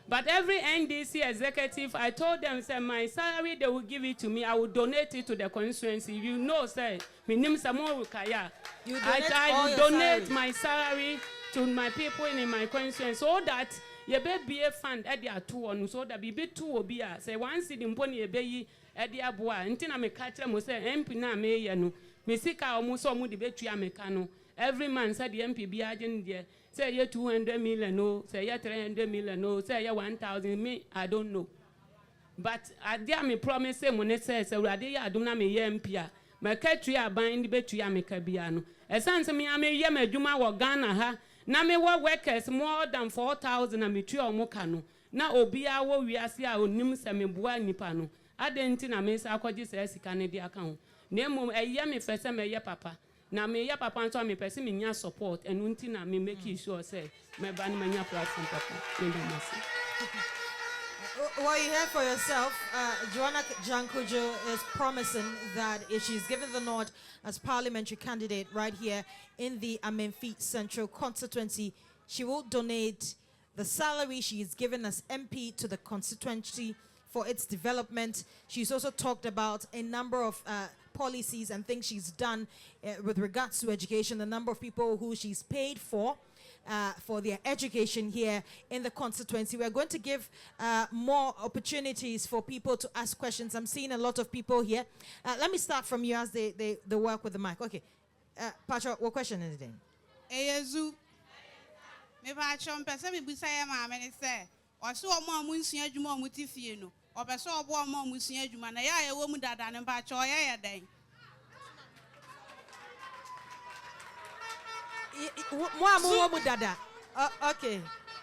But every NDC executive, I told them, say, my salary, they will give it to me. I will donate it to the constituency. You know, say, minim samo kaya. I will donate my salary to my people in my constituency so that you be a fund at the two so that be two will be say once the imponi ye be at the abua. Until I catch them, say, MP na me yanu. Me sika almost so mudi betu ya mekano. Every man said the MP be agent there. Say you 200 million, no. Say you 300 million, no. Say you 1,000. Me, I don't know. But I dare me promise say when it says, so I dare do na me MP. My country are buying the betu ya mekabiano. Essence me ame ye me juma wa Ghana ha. Na me wa workers more than 4,000 and me 3 or mokano. Na obia wo wiase a onim se me bua nipa no. Adenti na me sa akwaji se sika ne dia kan. Na mom eye me fese me ye papa. Na me ya papa nso me pese me nya support enu nti na me make sure say me ba ni manya platform papa. Well, you heard for yourself, Joanna Jankujo is promising that if she's given the nod as parliamentary candidate right here in the Amenfi Central constituency, she will donate the salary she is given as MP to the constituency for its development. She's also talked about a number of policies and things she's done with regards to education, the number of people who she's paid for their education here in the constituency. We're going to give more opportunities for people to ask questions. I'm seeing a lot of people here. Let me start from you as they work with the mic. Okay. Pacha, what question is it? Eyezu. Me pacha mpese me busa ye ma me say. Oso omo amunsia adwuma omutifie no. Obeso obo omo amunsia adwuma na ya ye wo mu dada ne pacha oye den. Dada. Okay.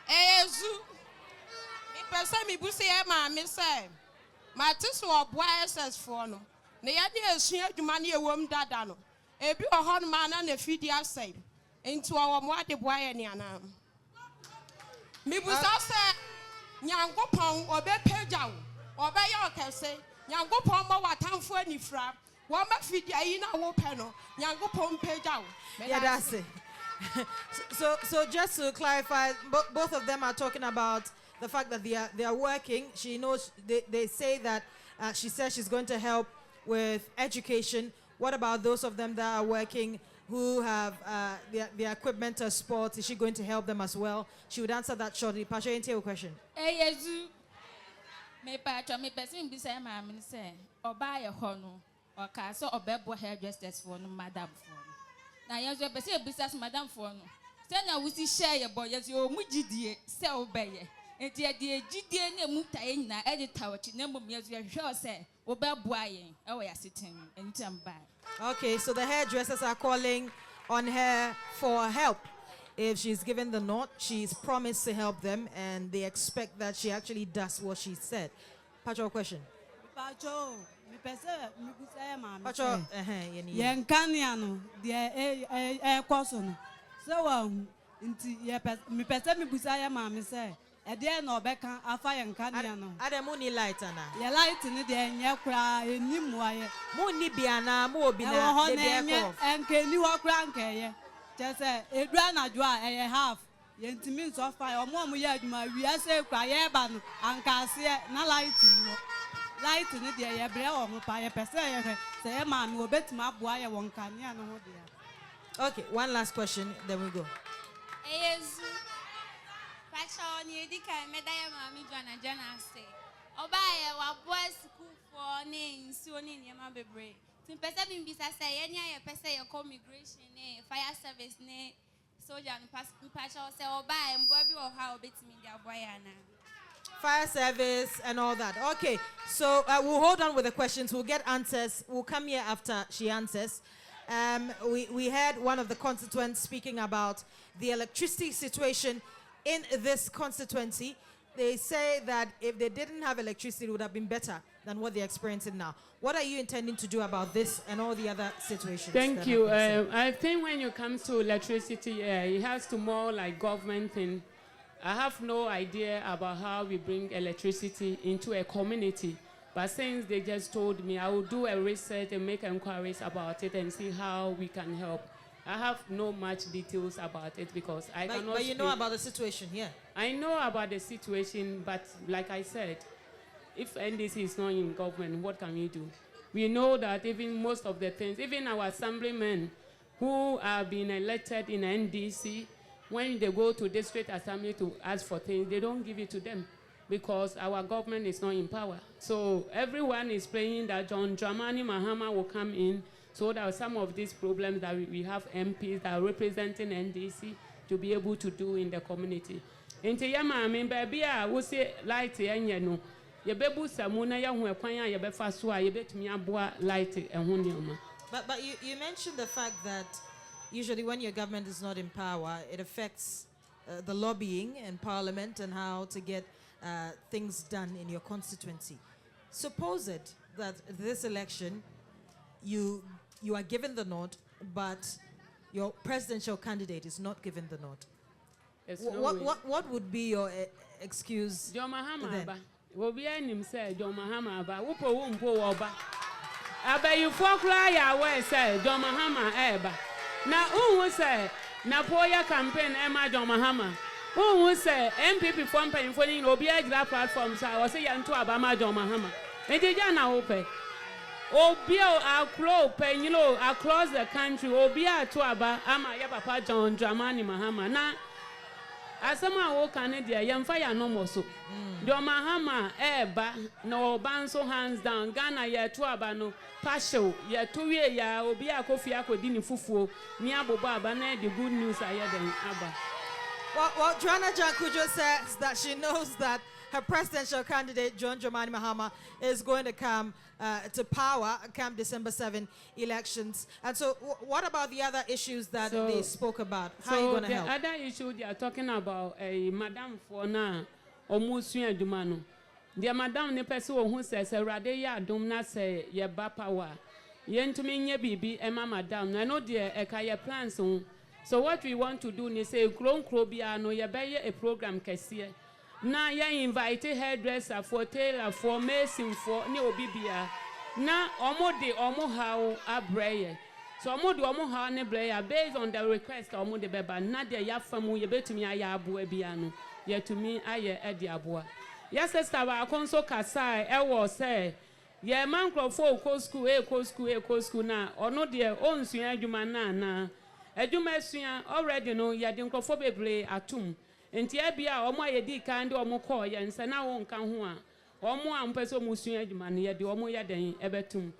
Eyezu. Me pese me busa ye ma me say. My tis or boy says for no. The idea is here to money a woman dadano. A be a hot man and a feed your same. Into our water boy and yana. Me was also Yango Pong or Be Pejao or by your can say Yango Pong or town for any frap. One my feed ya in our panel. Yango Pong Pejao. Yeah, that's it. So just to clarify, both of them are talking about the fact that they are working. She knows they say that she says she's going to help with education. What about those of them that are working who have their equipment to sports? Is she going to help them as well? She would answer that shortly. Pasha, into your question. Yes, me patch me person be say my say or buy a hono or castle or bebo hairdressers for no madam for. Now, yes, you say business, madam, for no. Then I will see share your boy as your mujidi, sell bay. And dear GDN Mutaina, editor, which number me as you sure say, or Babwaying, oh, I sitting and jump by. Okay, so the hairdressers are calling on her for help. If she's given the nod, she's promised to help them, and they expect that she actually does what she said. Pacho, question. Pacho. Pacho, Yankaniano, the question. So, me person, me busaya, mammy say, a dear no becca, a fire and caniano. Adamuni light, Anna. Ya light in the day, and ya cry in Nimway. Munibiana, Mobina, and can you walk round? Just a granna dry a half. Yentimin so fire, or more, we had my reassay, cry, ban, and cassia, no light. Light in the day, a brew or pie per se, say a man will bet my boy one can. Okay, one last question, then we go. Yes. Pacha on you, Dick, I made Mammy Joanna Jana say. Oh, buy a boys school for names soon in your mother break. Simply besides say any a call migration, fire service, soldier and Pacha say, oh, buy and Bobby or how bit me their boyana. Fire service and all that. Okay, so we'll hold on with the questions. We'll get answers. We'll come here after she answers. We heard one of the constituents speaking about the electricity situation in this constituency. They say that if they didn't have electricity, it would have been better than what they're experiencing now. What are you intending to do about this and all the other situations? Thank you. I think when it comes to electricity, it has to more like government thing. I have no idea about how we bring electricity into a community. But since they just told me, I will do a research and make inquiries about it and see how we can help. I have no much details about it because I cannot. But you know about the situation here. I know about the situation, but like I said, if NDC is not in government, what can we do? We know that even most of the things, even our assemblymen who have been elected in NDC, when they go to district assembly to ask for things, they don't give it to them because our government is not in power. So everyone is praying that John Dramani Mahama will come in so that some of these problems that we have MPs that are representing NDC to be able to do in the community. Inti yama amin baby we say light yenye no ye bebu samu na ya hu ekwan a ye befa so a ye betumi aboa light ehun nioma. But you mentioned the fact that usually when your government is not in power, it affects the lobbying in parliament and how to get things done in your constituency. Suppose it that this election you are given the nod, but your presidential candidate is not given the nod. What would be your excuse? John Mahama ba. Wo bi anim say John Mahama ba. Wo po wo mpo wo ba. Aba you for cry ya we say John Mahama ba. Na unhu say na poya campaign Emma John Mahama. Unhu say MPP form pen for ni obi agira platform say o say yanto abama John Mahama. Ejeja na wo pe. Obi across the country obi to aba ama ya papa John Dramani Mahama na asama wo kan dia yemfa ya no moso John Mahama eba no banso hands down Ghana ya to aba no pasho ya to wie ya obi akofi akodi ni fufuo ni abobo aba na the good news ayeden aba. Well, Joanna Jankujo says that she knows that her presidential candidate, John Dramani Mahama, is going to come to power come December 7 elections. And so what about the other issues that they spoke about? How are you going to help? The other issue they are talking about, Madam Fona, Omusu Dumano. Dear Madame ne person who says a radia dum na say ye bapawa. Yen to me bibi Emma Madame. I know dear ekaya plans on. So what we want to do is say grown crobia no ye buy a program kesiye. Na ye invite hairdresser for tailor for mason for ne obibia. Na omo de omo how abreye. So omo de omo how ne breya based on the request omo de beba na de ya famu ye betumi aya abo bia no. Ye to me aye edi aboa. Yes, sister, wa konso kasai ewo say ye man crofo ko school na ono de onsua adwuma na adwuma asua already no ye de crofo bebre atum enti abia omo ayedi kan de omo call ye nsa na wo nka ho a omo ampeso musua adwuma no ye de omo ye den ebetum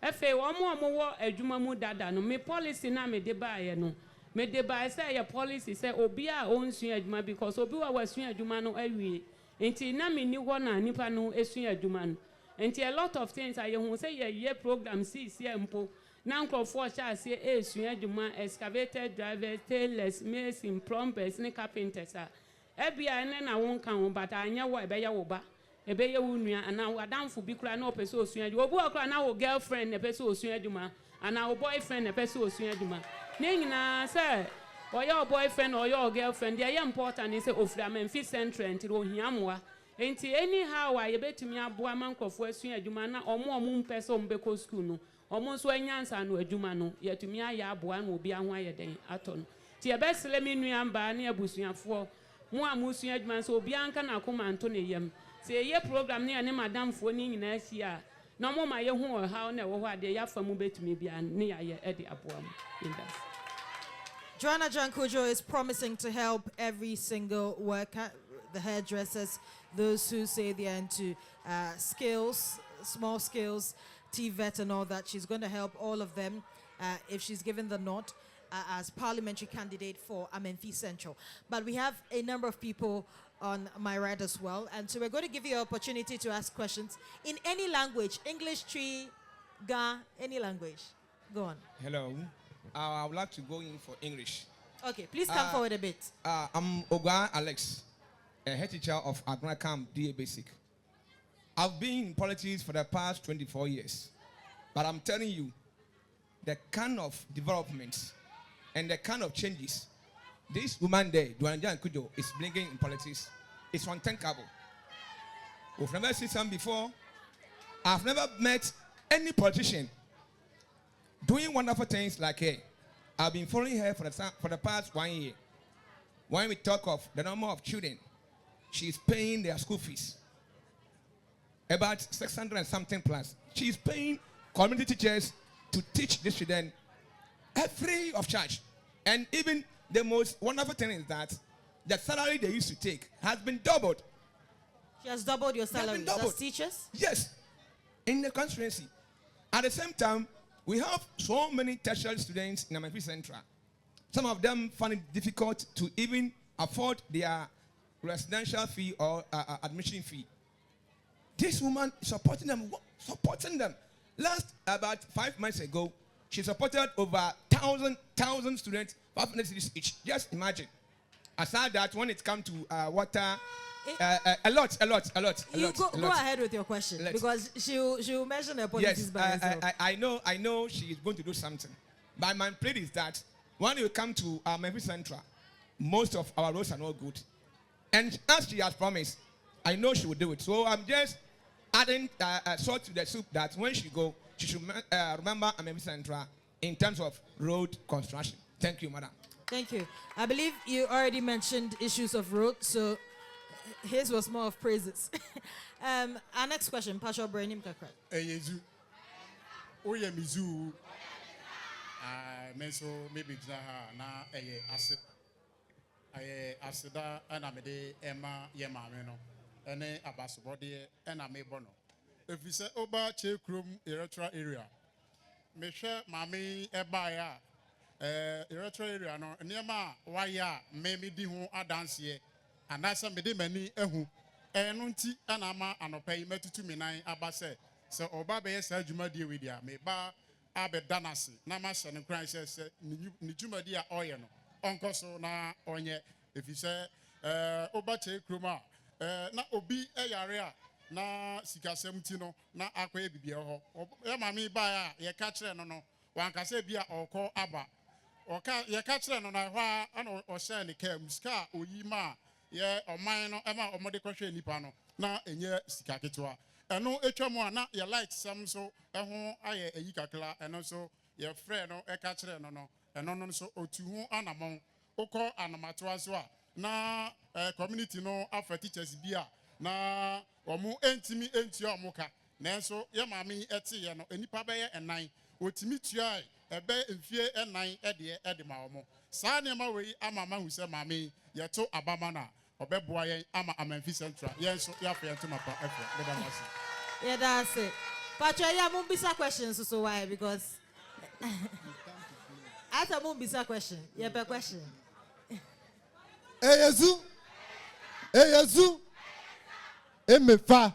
efe omo wo adwuma mu dada no me policy na me de ba ye no me de ba say ye policy say obi a onsua adwuma because obi wa wasua adwuma no awie enti na me ni ho na nipa no esua adwuma no enti a lot of things I hu say ye program see mpo na nkrofo sha ase esua adwuma excavator drivers tailors mason plumbers ne carpenters a ebia ne na won kan ho but anya wo ebe ye wo ba ebe ye wo nua ana adamfo bi kura na opese osua adwuma obu okura na wo girlfriend ne pese osua adwuma ana wo boyfriend ne pese osua adwuma ne nyina say or your boyfriend or your girlfriend, they are important. They say, "Oh, Amenfi Central, and Hiamwa." And anyhow, I bet me a boy man of Western Jumana or more moon person beko school. Almost when Yansa no a Jumano, yet to me a yabuan will be a wire day at on. Tia best let me know and by near Busia for more Musia man so Bianca na come Antony Yem. Say, ye program near Madame Phoning next year. No more my young how never what they have for move to me be near Eddie Abuam in that. Joanna Jankujo is promising to help every single worker, the hairdressers, those who say they're into skills, small skills, TVET and all that. She's going to help all of them if she's given the nod as parliamentary candidate for Amenfi Central. But we have a number of people on my right as well. And so we're going to give you an opportunity to ask questions in any language, English, Tree, Ga, any language. Go on. Hello. I would like to go in for English. Okay, please come forward a bit. I'm Ogwa Alex, a head teacher of Agna Camp DA Basic. I've been in politics for the past 24 years. But I'm telling you, the kind of developments and the kind of changes this woman there, Duanja Kujo, is bringing in politics is unthinkable. We've never seen some before. I've never met any politician doing wonderful things like her. I've been following her for the past 1 year. When we talk of the number of children, she's paying their school fees. About 600 and something plus. She's paying community teachers to teach the children free of charge. And even the most wonderful thing is that the salary they used to take has been doubled. She has doubled your salary as teachers? Yes, in the constituency. At the same time, we have so many tertiary students in Amenfi Central. Some of them find it difficult to even afford their residential fee or admission fee. This woman is supporting them. Last, about 5 months ago, she supported over 1,000 students, 500 cities each. Just imagine. Aside that, when it comes to water, a lot. Go ahead with your question, because she'll mention her policies by herself. I know she is going to do something. But my plea is that when you come to Amenfi Central, most of our roads are not good. And as she has promised, I know she will do it. So I'm just adding salt to the soup that when she go, she should remember Amenfi Central in terms of road construction. Thank you, madam. Thank you. I believe you already mentioned issues of road, so his was more of praises. Our next question, Pastor Brenim Kakra. Yezu. Oye mizu. Menso maybe na asset. Asida ana mede ema ye maame no. Ene abasobode ena mebono. If you say oba chekrum electoral area. Mehwe maame eba ya electoral area no niema waya me di ho adanse anasa me de mani ehu eno nti ana ma anopai matutu minan abase se oba be yesa adwuma die we dia me ba abedanase na ma hye ne kran se ni dwuma die a oye no onkoso na onye if you say oba che kroma na obi eyare a na sikasɛm ti no na akɔyɛ bibia hɔ yɛ maame baa a yɛka kyerɛ no no wankasa bi a ɔkɔ aba ɔka yɛka kyerɛ no na hɔ a ana ɔhyɛ ne kaa mu sika a oyi ma yɛ ɔman no ɛma ɔmɔde kɔhwɛ nipa no na ɛnyɛ sika ketewa ɛno etwa mu a na yɛ light sam so ɛho ayɛ ayi kakra ɛno nso yɛfrɛ no ɛka kyerɛ no no ɛno no nso otu ho anamɔn okɔ anamatoa so a na community no afa teachers bi a na ɔmo entimi entua ɔmo ka nanso yɛ maame ɛte yɛ no enipa bɛyɛ ɛnan otimi tua ɛbɛ mfie ɛnan ɛde ma ɔmo saa nneɛma wei ama hu sɛ maame yɛto abama na ɔbɛboa yɛn ama Amenfi Central yɛn nso yɛafɛ yɛn to mapa ɛfɛ bɛda mo ase. Yeah, that's it. Patrick, yeah, mum bisa questions so why? Because I thought mum bisa question. Yeah, per question. Hey Yezu, Emefa.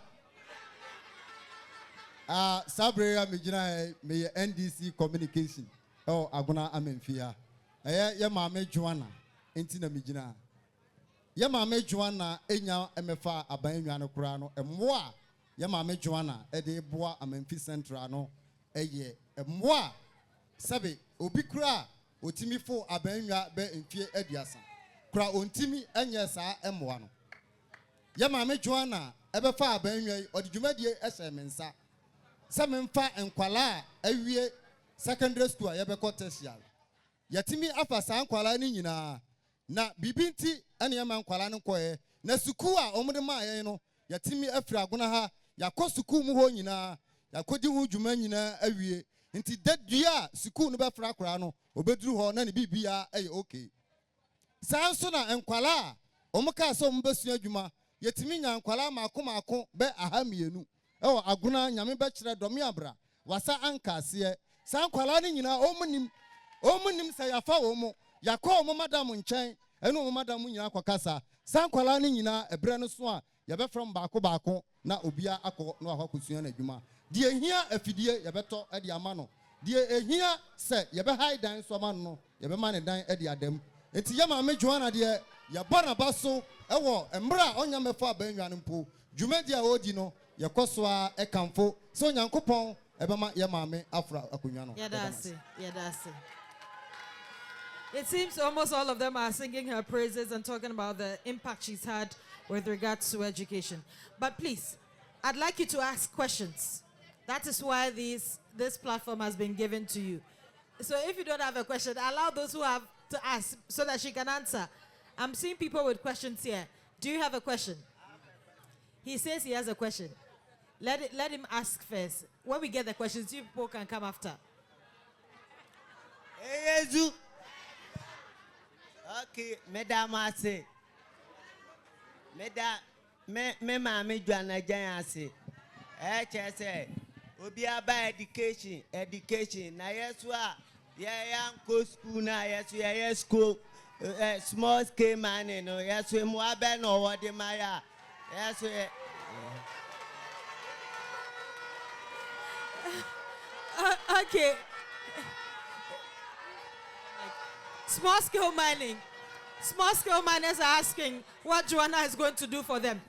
Sabre Mijina me NDC communication. Oh, Aguna Amenfia. Ya mame Joanna, Entina Mijina. Ya mame Joanna, Enya Emefa Abayano Kurano, and moi. Ya mame Joanna, Ede Bois Amenfi Central no, eye, moi. Sabe, Obikra, Otimifo Abenya be Enfie Ediasa. Kra ontimi enye saa emwa no ya maame Joanna ebefa abanwe odidwumadie esemensa se memfa enkwala awie secondary school ya beko tertiary yatimi afa saa nkwala ni nyina na bibinti ene ya mankwala no koye na suku a omde maaye no yatimi afiri agona ha yakọ suku mu ho nyina yakodi hu dwuma nyina awie nti dadua suku no befra akora no obeduru ho na ne bibia eye okay sanso na enkwala omuka so mbesua adwuma yetimi nya enkwala maako be ahamienu ewo aguna nyame be kire dome abra wasa ankase san enkwala ni nyina omunim se yafa wo mu yakọ omo madam nchen enu omo madam nyina akokasa san enkwala ni nyina ebre no so a ye be from baako na obia akọ no akosua na adwuma die ehia afidie ye beto e de ama no die ehia se ye be hide dan so ma no ye be ma ne dan e de adam enti ya maame Joanna de ya bona baso ewo emra onya mefo abanwan mpo dwumadi a odi no ye koso a ekamfo so nyankopon ebema ya maame afra akonwa no. Yeah, that's it. It seems almost all of them are singing her praises and talking about the impact she's had with regards to education. But please, I'd like you to ask questions. That is why this platform has been given to you. So if you don't have a question, allow those who have to ask so that she can answer. I'm seeing people with questions here. Do you have a question? He says he has a question. Let him ask first. When we get the questions, you people can come after. Hey, Yezu. Okay, Madam Ase. Me mama Joanna Jayase. HSA. Obi aba education. Na yeswa. Yeah, go school now. Yes, school. Small scale man, no. Yes, we more ben or what the Maya. Yes, Okay. Small scale mining. Small scale miners are asking what Joanna is going to do for them.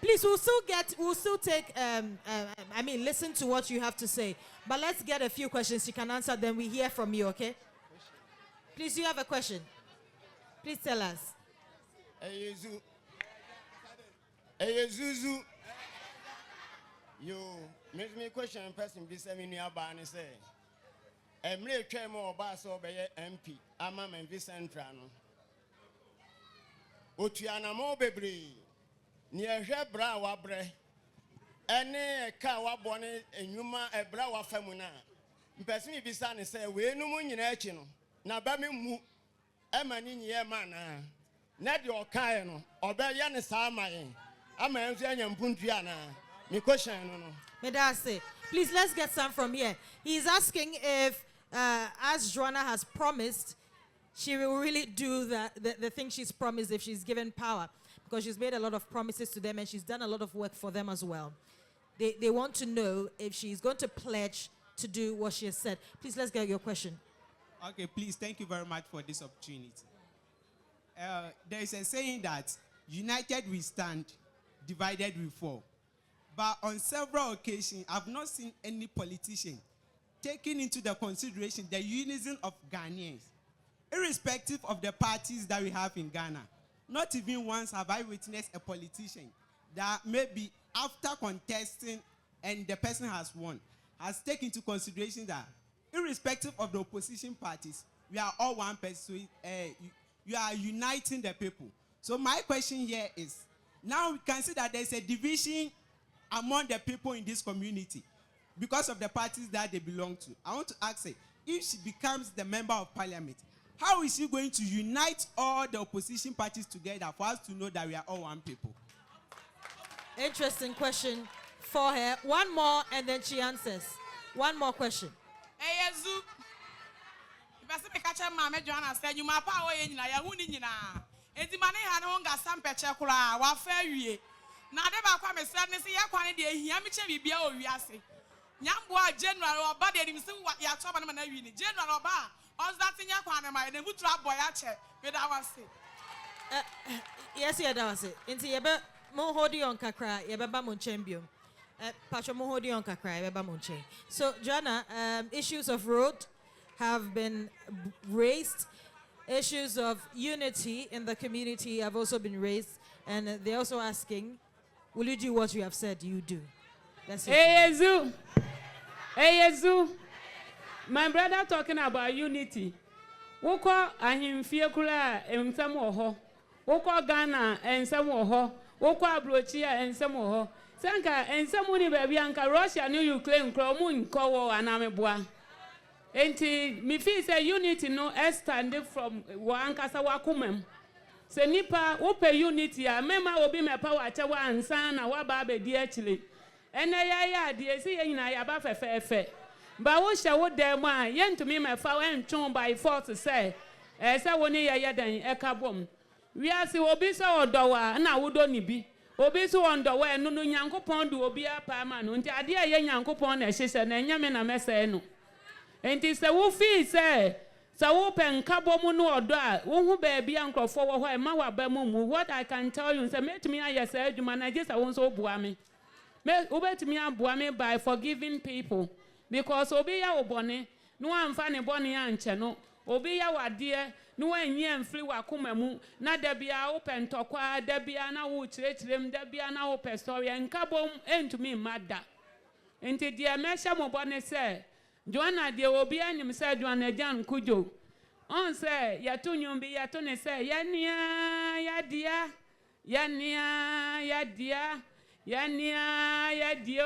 Please, we'll still take, listen to what you have to say. But let's get a few questions you can answer, then we hear from you, okay? Please, you have a question. Please tell us. Hey, Zuzu. You make me question person be say me nuaba ni say. Emre twa mo oba so be MP ama Amenfi Central no. Otuana mo bebre. Ni ehwe bra wa bre. Ene ka wa bone enwuma ebra wa famu na. Mpese mi bisa ni say we nu mu nyina achi no. Na ba me mu emani nyiye ma na. Na de okae no obeye ne sa amayen. Ama enso anya mpuntua na. Me question no. Medase, please let's get some from here. He's asking if as Joanna has promised, she will really do the thing she's promised if she's given power. Because she's made a lot of promises to them and she's done a lot of work for them as well. They want to know if she's going to pledge to do what she has said. Please, let's get your question. Okay, please, thank you very much for this opportunity. There is a saying that united we stand, divided we fall. But on several occasions, I've not seen any politician taking into the consideration the unison of Ghanaians, irrespective of the parties that we have in Ghana. Not even once have I witnessed a politician that maybe after contesting and the person has won, has taken into consideration that irrespective of the opposition parties, we are all one person. You are uniting the people. So my question here is, now we can see that there's a division among the people in this community because of the parties that they belong to. I want to ask her, if she becomes the member of parliament, how is she going to unite all the opposition parties together for us to know that we are all one people? Interesting question for her. One more and then she answers. One more question. Hey, Yezu. If I catch a mamma, Joanna said, you my power in ya wounding na. Eti mane ha no nga sampeche kura wa fa wie. Na de ba kwa me sra ne se ya kwane de hia me che bibia o wiase. Nyambo a January oba de nim se ya to ba na wi ni. January oba on that nya kwane ma na butu aboy a che. Me da wase. Yes, yeah, that was it. Inti yebe mo hodi on kakra yebe ba mo champion. Pacho mo hodi on kakra yebe ba mo chen. So Joanna, issues of road have been raised. Issues of unity in the community have also been raised, and they're also asking, will you do what you have said you do? That's it. Hey, Yezu. Hey, Yezu. My brother talking about unity. Woko ahimfie kula ensem oho. Woko Ghana ensem oho. Woko abrochia ensem oho. Sanka ensem ni baby anka Russia ni Ukraine kro mu nkowo anameboa. Enti mi feel say unity no stand from wankasa wakumem. Se nipa wope unity a mema obi mepa wache wa ansa na wa ba be di akile. Ene ya de esi ye nyina ya ba fefefe. Ba wo hye wo dem a ye ntumi mefa wa ntwon by force say se woni ye dan ekabom. Wi ase obi so odowa na wodo ni bi. Obi so odowa enu no Nyankopon do obi apa ma no nti ade ye Nyankopon na hyehye na nyame na mese no. Enti se wo fi se wo pen kabom no odo a wo hu ba bia nkrofo wo ho e ma wa ba mu what I can tell you say metimi ayese adwuma na je se wo so bua me obetimi abua me by forgiving people because obi ya obone no amfa ne bone ya nche no obi ya wade no anyi amfiri wakoma mu na da bia wo pen tokwa da bia na wo chirechirem da bia na wo pesori nkabom entumi mada enti dia mesha mo bone se Joanna de obi anyim say Joanna Jan Kujo. On say ya to nyumbi ya to ne say ya nia ya dia ya nia ya dia ya nia ya dio.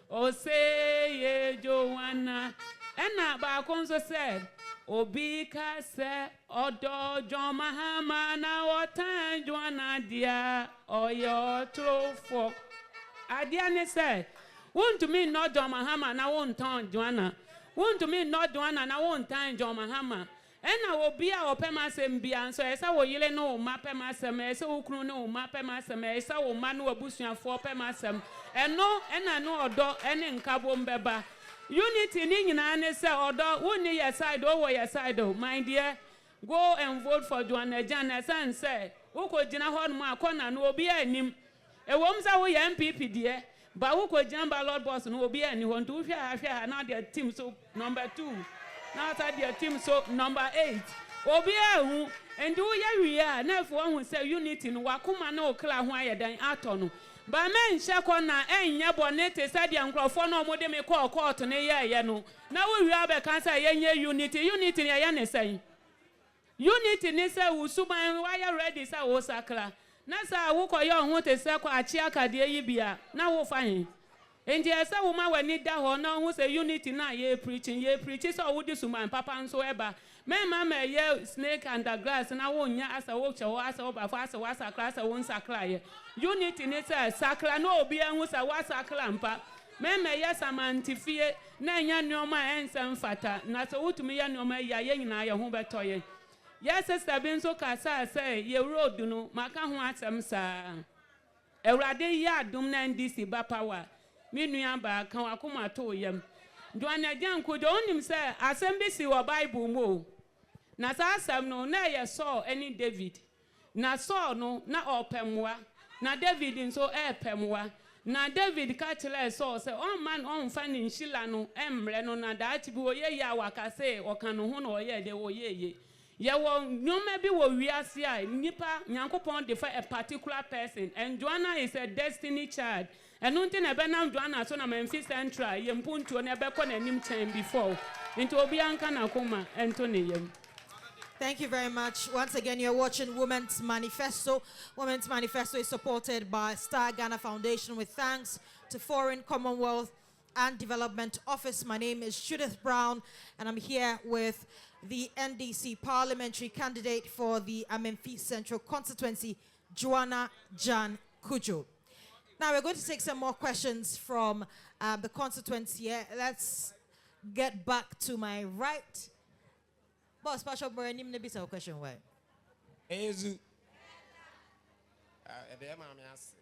O say ye Joanna. Ena ba konso say obi ka say odo John Mahama na otan Joanna dia oyo trofo. Adia ne say want to me not John Mahama na won't turn Joanna. Want to me not Joanna na won't turn John Mahama. And I will be our pemasem be and so as I will yell no mapemasem, as I will crew no mapemasem, as I will manu a bushia for pemasem. And no, and I know a dog and in cabom beba. Unity in an say or dog, won't your side over your side, my dear. Go and vote for Joanna Janet and say, Oko Jina Horma Kona no be a nim. A woman's away MPP, dear. But who could jump a lot boss no be anyone to share now their team so number 2. Now their team so number 8. Obi who and do ya we are never one who say unity no wakuma no kla why than atono. But men shakona en ya bonete said the microphone no more de me call court na ya no. Now we have a cancer unity ya say. Unity ni say usuban why you ready say o sakla. Nasa wo koyo ho te se kwa achi akade yi bia na wo fahin enti ese wo ma wani da ho na ho se unity na ye preaching so wo di suman papa nso eba me ma me ye snake under grass na wo nya asa wo che wo asa wo ba fa asa wo sakra asa wo sakra ye unity ni se sakra na obi an sa wo sakra mpa me ye samantifie na nya nneoma ensem fata na so wutumi ye nneoma ya ye nyina ye ho betoye. Yes, sister bin so kasa say ye road no maka ho asem saa. Ewrade ya dum na ndisi ba power. Me nua ba kan akoma to yam. Joanna Jan Kujo onim say asem bi si wo Bible mo. Na sa asem no na ye Saul any David. na Saul no na opemwa na David nso epemwa na David ka kyerɛ Saul sɛ man ɔmfa ne nhyila no emre no na daakye bi oyɛ yi awaka sɛ ɔka no ho na ɔyɛ de oyɛ ye yɛwɔ nyoma bi wɔ wiase a nipa Nyankopɔn defa a particular person and Joanna is a destiny child ɛno nti na ɛbɛnam Joanna so na Amenfi Central yɛmpuntuo na ɛbɛkɔ n'anim kyɛn before nti obi anka na koma ɛnto ne yam. Thank you very much. Once again, you're watching Women's Manifesto. Women's Manifesto is supported by Star Ghana Foundation with thanks to Foreign Commonwealth and Development Office. My name is Judith Brown, and I'm here with the NDC parliamentary candidate for the Amenfi Central constituency, Joanna Jan Kujo. Now, we're going to take some more questions from the constituency. Let's get back to my right. Boss, Pastor Boy, name the bisa question why? Ezu. Ede mama ase.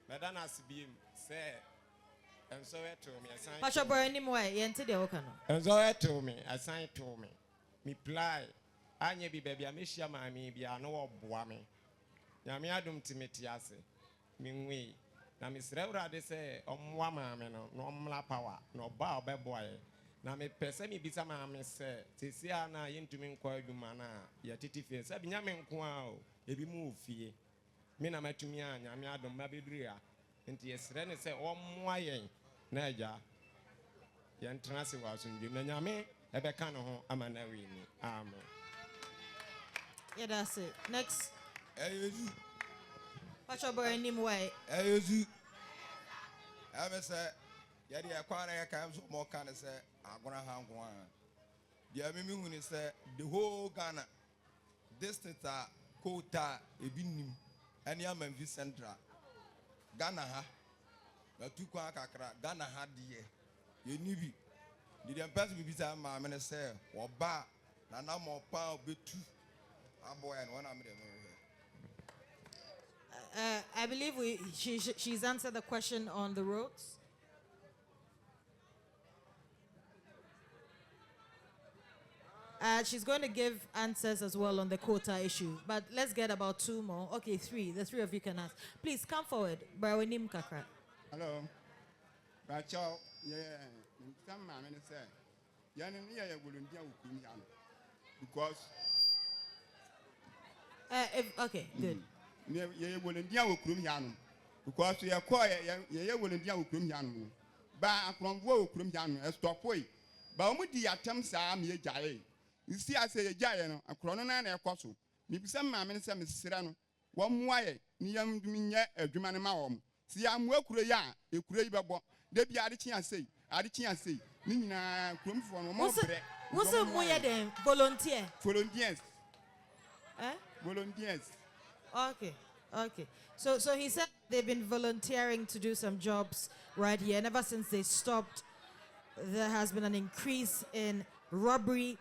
Meda na asibim say enso to me assign. Pastor Boy, name why? Yente de oka no. Enso to me assign to me. Me ply. Anye bi baby amehia mama bi ano oboa me. Nyame adom timeti ase. Me nwi. Na me sre urade say omwa mama no omla power no ba obeboa ye. Na me pese mi bisa ma me se tesia na yentumi nkwa adwuma na ya titi fie se binya me nko a o ebi mu ofie me na matumi a nyame adom ma beduru a enti yesre ne se ommoa yen na agya yentra se wa so ndwem na nyame ebeka ne ho ama na wi ni amen. Yeah, that's it. Next. Eyozu. Pastor Boy, name why? Eyozu. Ame se yadi akwana ya kam so mo kan se agona ha nko a dia me huni say the whole Ghana district quota ebinim ani Amenfi Central Ghana ha na tukwa kakra Ghana ha de ye nibi the person be bisa ma me say oba na na mo pa obetu aboy and one am I believe she's answered the question on the roads. She's going to give answers as well on the quota issue. But let's get about two more. Okay, three. The three of you can ask. Please come forward. Brawinim Kakra. Hello. Bacho, yeah, some man say, Yan and Nia volunteer with me because. Okay, good. You volunteer with Krumyan because we are quiet, you volunteer with Krumyan. Ba from Wo Krumyan, a stop way. But with the attempts are me jay. You see, I say a giant, a chronon and a cosso. Maybe some mammy said Miss Serrano. One way, Niam Duminia, a German maum. See, I'm work with a crable. They be Adichia say, Nina, Crum for no more. What's a moya then? Volunteer. Volunteers. Eh? Volunteers. Okay. So he said they've been volunteering to do some jobs right here. And ever since they stopped, there has been an increase in robbery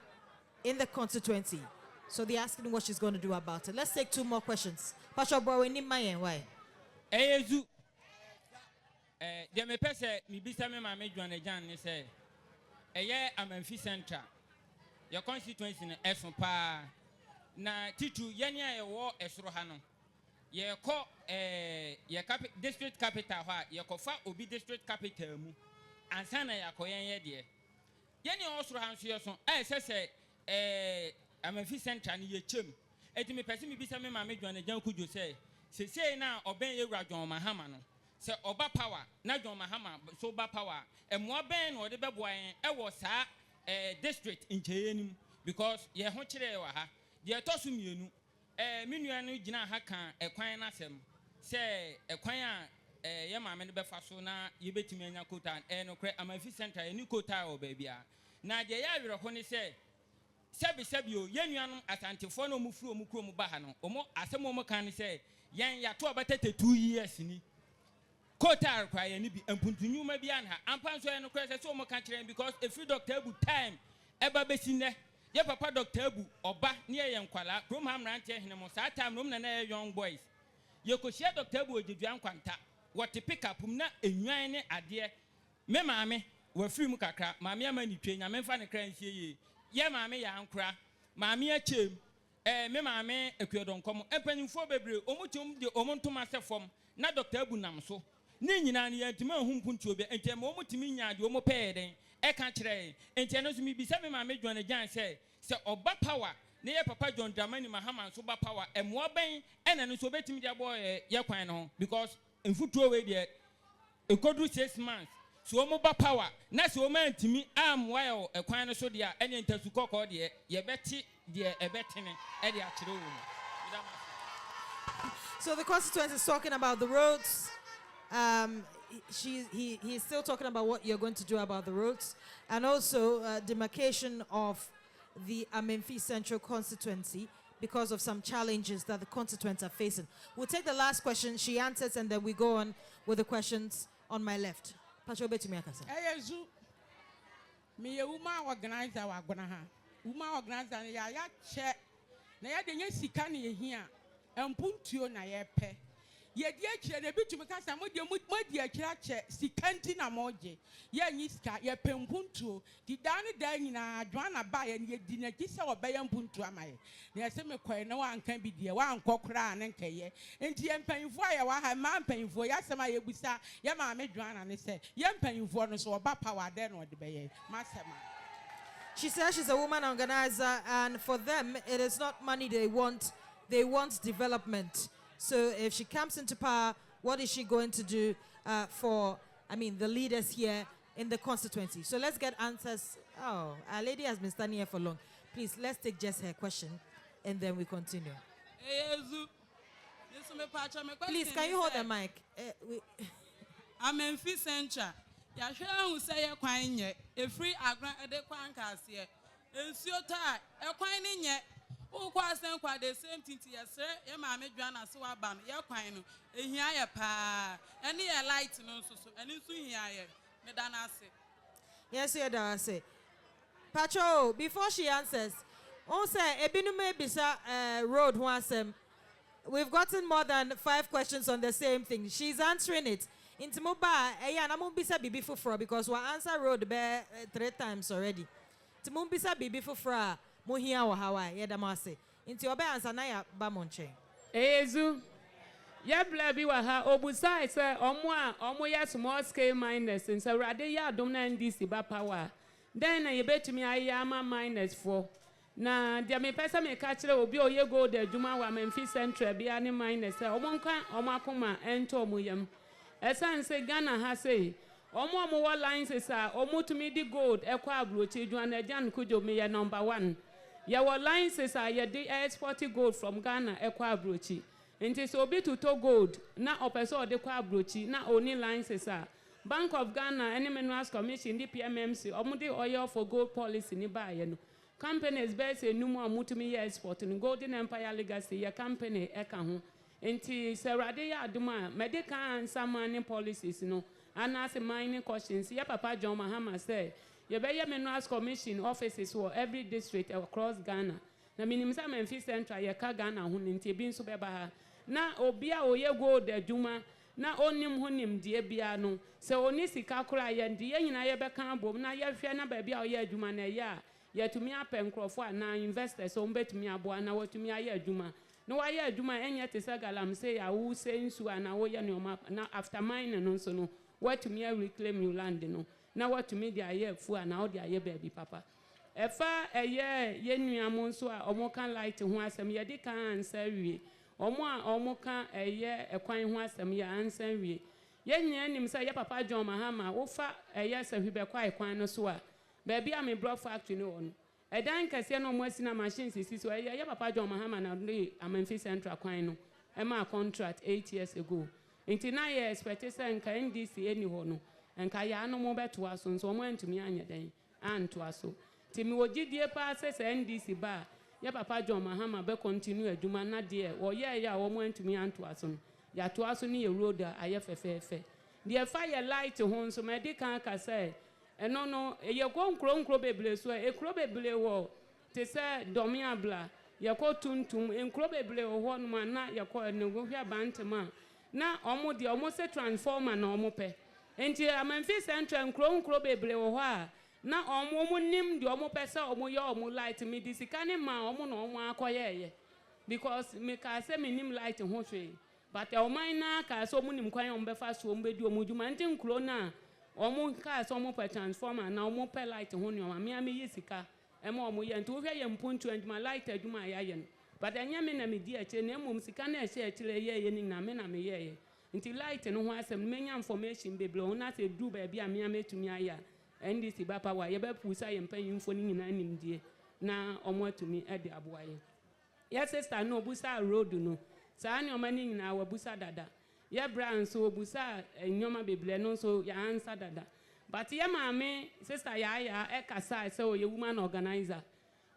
in the constituency. So they're asking what she's going to do about it. Let's take two more questions. Pastor Boy, we need my why? Ezu. Me pese mi bisa me mama Joanna Jan ni say. Amenfi Central. Your constituency na esun pa. Na titu yeni a wo esro ha no. Ye ko district capital ha ye ko fa obi district capital mu. Ansa na yakoyen ye de. Yeni osro ha nso ye so. Say Amenfi Central ni ye chem. Eti me pese mi bisa me mama Joanna Jan Kujo say. Se na oben ye wura John Mahama no. Se oba power na John Mahama so ba power. Emwa ben no de beboa en e wo sa district in Cheyenim because ye ho kire wa ha. Ye tosu mienu minua no gina ha kan ekwan na sem. Se ekwan a ye mama ne befa so na ye betimi anya quota no kre Amenfi Central ni quota o ba bia. Na de ya were ho ni se sebi o yenuanom asantefo no mufuru omukro mu ba ha no omo asem omo kan ni se yen ya to obetete 2 years ni quota kwa ye ni bi ampuntunuma bi anha ampanso ye no kre se omo kan kire because every doctor ebu time eba besine ye papa doctor ebu oba ne ye nkwala krom hamrante hene mo sa time no na ye young boys ye ko share doctor ebu ojedua nkwanta what pick up na enwan ne ade me maame wa free mu kakra maame ama ni twe nyame mfa ne kra nsie ye ye maame ya ankra maame achem me maame ekuedonkom empanimfo bebre omutum de omuntum asefom na Dr. Abunam so ni nyina ne yantima humpuntu obi entem omutimi nyaade omo pɛɛden eka kyerɛ enti no so mi bisa me maame John Agyan se oba power ne ye papa John Dramani Mahama so ba power emmo ben ena no so betimi de abo ye kwan no because mfutuo we de ekodu 6 months so omo ba power na so omo antimi amwa ye ekwan no so de a ene ntasu kokko de ye beti de ebetene e de akyere wo. So the constituent is talking about the roads. He's still talking about what you're going to do about the roads, and also demarcation of the Amenfi Central constituency because of some challenges that the constituents are facing. We'll take the last question. She answers, and then we go on with the questions on my left. Pachobe to me, Akasa. Me woman organizer wa gona ha. Woman organizer ya che. Na ya de nya sika na ye hia. Empuntuo na ye pe. Ye di akire na bitumi kasa mo di akire ache sikanti na moje ye nyi sika ye pempuntuo di dan dan nyina adwan na ba ye ne di na gise obeya mpuntuo amaye na ye se me kwai na wa anka bi die wa ankokora ne nkeye enti ye mpanfo aye wa ha ma mpanfo ya sema ye busa ye ma me dwan na ne se ye mpanfo no so oba power de no de beye masema. She says she's a woman organizer, and for them it is not money they want development. So if she comes into power, what is she going to do for, the leaders here in the constituency? So let's get answers. Oh, our lady has been standing here for long. Please, let's take just her question, and then we continue. Please, can you hold the mic? Amenfi Central. Yahweh who say kwanye e free agran e de kwan kase ensuo ta e kwan ni nye wo kwa sen kwa the same thing to yesre ye ma me dwan ase wa ba no ye kwan no ehia ye pa ene ye light no so ene so hia ye me da na ase. Yes, you da say. Pacho, before she answers, on say ebinume bisa road ho asem. We've gotten more than 5 questions on the same thing. She's answering it. Into Muba, na mumbisa bibi fufra because we answer road be 3 times already. To mumbisa bibi fufra, muhia wa Hawaii, yedamase. Into obe answer na ya ba monche. Ezu, ya blabi wa ha obusa se omo ya small scale miners and so rade ya domna NDC ba power. Then you bet me I am a miners for. Na dia me pesa me ka kire obi oye go de adwuma wa Amenfi Central bia ne miners se omonka omakoma ento omuyam. Esan se Ghana ha say omo wa lines sa omo to me di gold ekwa abrochi Juana Jan kujo me ya number 1 ya wa lines sa ya di export gold from Ghana ekwa abrochi enti so obi to gold na opeso de kwa abrochi na oni lines sa Bank of Ghana any Minerals Commission di PMMC omo di oil for gold policy ni ba ye no companies be say numu omo to me export no Golden Empire Legacy ya company eka ho. Enti serade ya aduma medical and mining policies no anase mining questions ya papa John Mahama say ye be ye Minerals Commission offices for every district across Ghana na minimum Amenfi Central ye ka Ghana ho nti bi nso be ba ha na obi a oye gold aduma na onim honim die bia no se oni sika kura ye ndi ye nyina ye be kan bom na ye hwe na ba bia oye aduma na ye a ye tumi apenkrofo na investors so mbetumi aboa na watumi aye aduma. No why aduma enye te say galam say ya wo say nsu ana wo ye no na after mine no so no what to me reclaim your land no na what to me dia ye fu ana wo dia ye baby papa efa ye nuamo nso a omo kan light ho asem ye di kan answer wie omo kan ekwan ho asem ye answer wie ye nya nim say ye papa John Mahama wo fa sahwi be kwa ekwan no so a baby am bro factory no on edan kase no mo asina machine sisi so ya papa John Mahama na the Amenfi Central kwan no e ma contract 8 years ago nti na ye expect say nka NDC eni ho no nka ya no mo beto aso nso mo antumi anya den anto aso ti mi wogidie pa say NDC ba ya papa John Mahama be continue adwuma na de wo ye ya wo mo antumi anto aso ya to aso ni ye road aye fefefe de fa ye light ho nso medical ka say no ye ko nkro beble so e kro beble wo te se domi abla ye ko tuntum nkro beble wo ho no na ye ko ne go hwa bantema na omo de omo se transformer na omo pe enti Amenfi Central nkro beble wo ho a na omo nim de omo pesa omo ye omo light me di sika ne ma omo na omo akoye because me ka say me nim light ho hwe but e oman na ka so omo nim kwan omo be fa so omo be di omo djuma nti nkro na omo ka so omo pe transformer na omo pe light ho ne omo me yi sika e ma omo ye nti wo hwe ye mpuntu adjuma light adjuma ya ye no but anya me na me di ache na emom sika na ehye achire ye ni na me ye nti light no ho asem menya information bebre ho na se du ba bia me ametumi aya NDC ba power ye be pusa ye mpanyimfo ni nyina nimdie na omo atumi e de aboa ye yes sister no busa road no saa ne omani nyina wa busa dada ye bra so busa nyoma bebre no so ya answer dada but ye maame sister ya e kasa se o ye woman organizer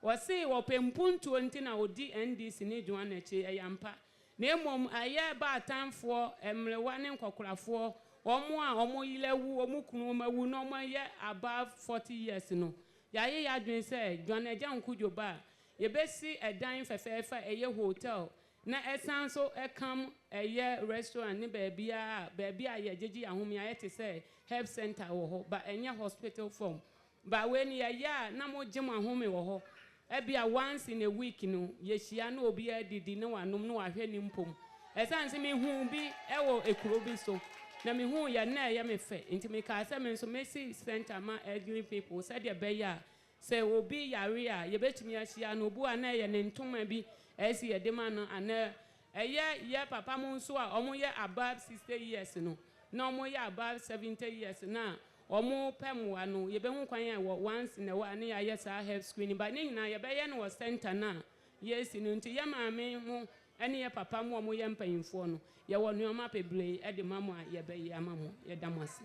wose wo pempuntu nti na odi NDC ne dwan na che e yampa na emom aye ba atamfo emrewa ne nkokorafo omo yilewu omo kunu mawu no omo ye above 40 years no ya ye ya dwen se dwan eja nkujo ba ye besi edan fefefa eye hotel na esan so ekam eye restaurant ne baby a ye jeji ahom ya te se health center wo ho ba enye hospital form ba we ni ya na mo gym ahom wo ho ebia once in a week no ye hia na obi adidi na wanom na wahwe ni mpom esan se me hu bi ewo ekuro bi so na me hu ya na ya me fe nti me ka se me so Mercy Center ma elderly people said ya be ya se obi yare a ye betumi ahia na obu ana ye ne ntoma bi esi ye de ma no ana ye papa mo so a omo ye above 60 years no na omo ye above 70 years na omo pemwa no ye be hu kwan ya once in a while na ya sa health screening ba ni na ye be ye no center na yes no nti ye maame mo ene ye papa mo omo ye mpanyimfo no ye wo nuoma peble e de mamo a ye be ye amamo ye damase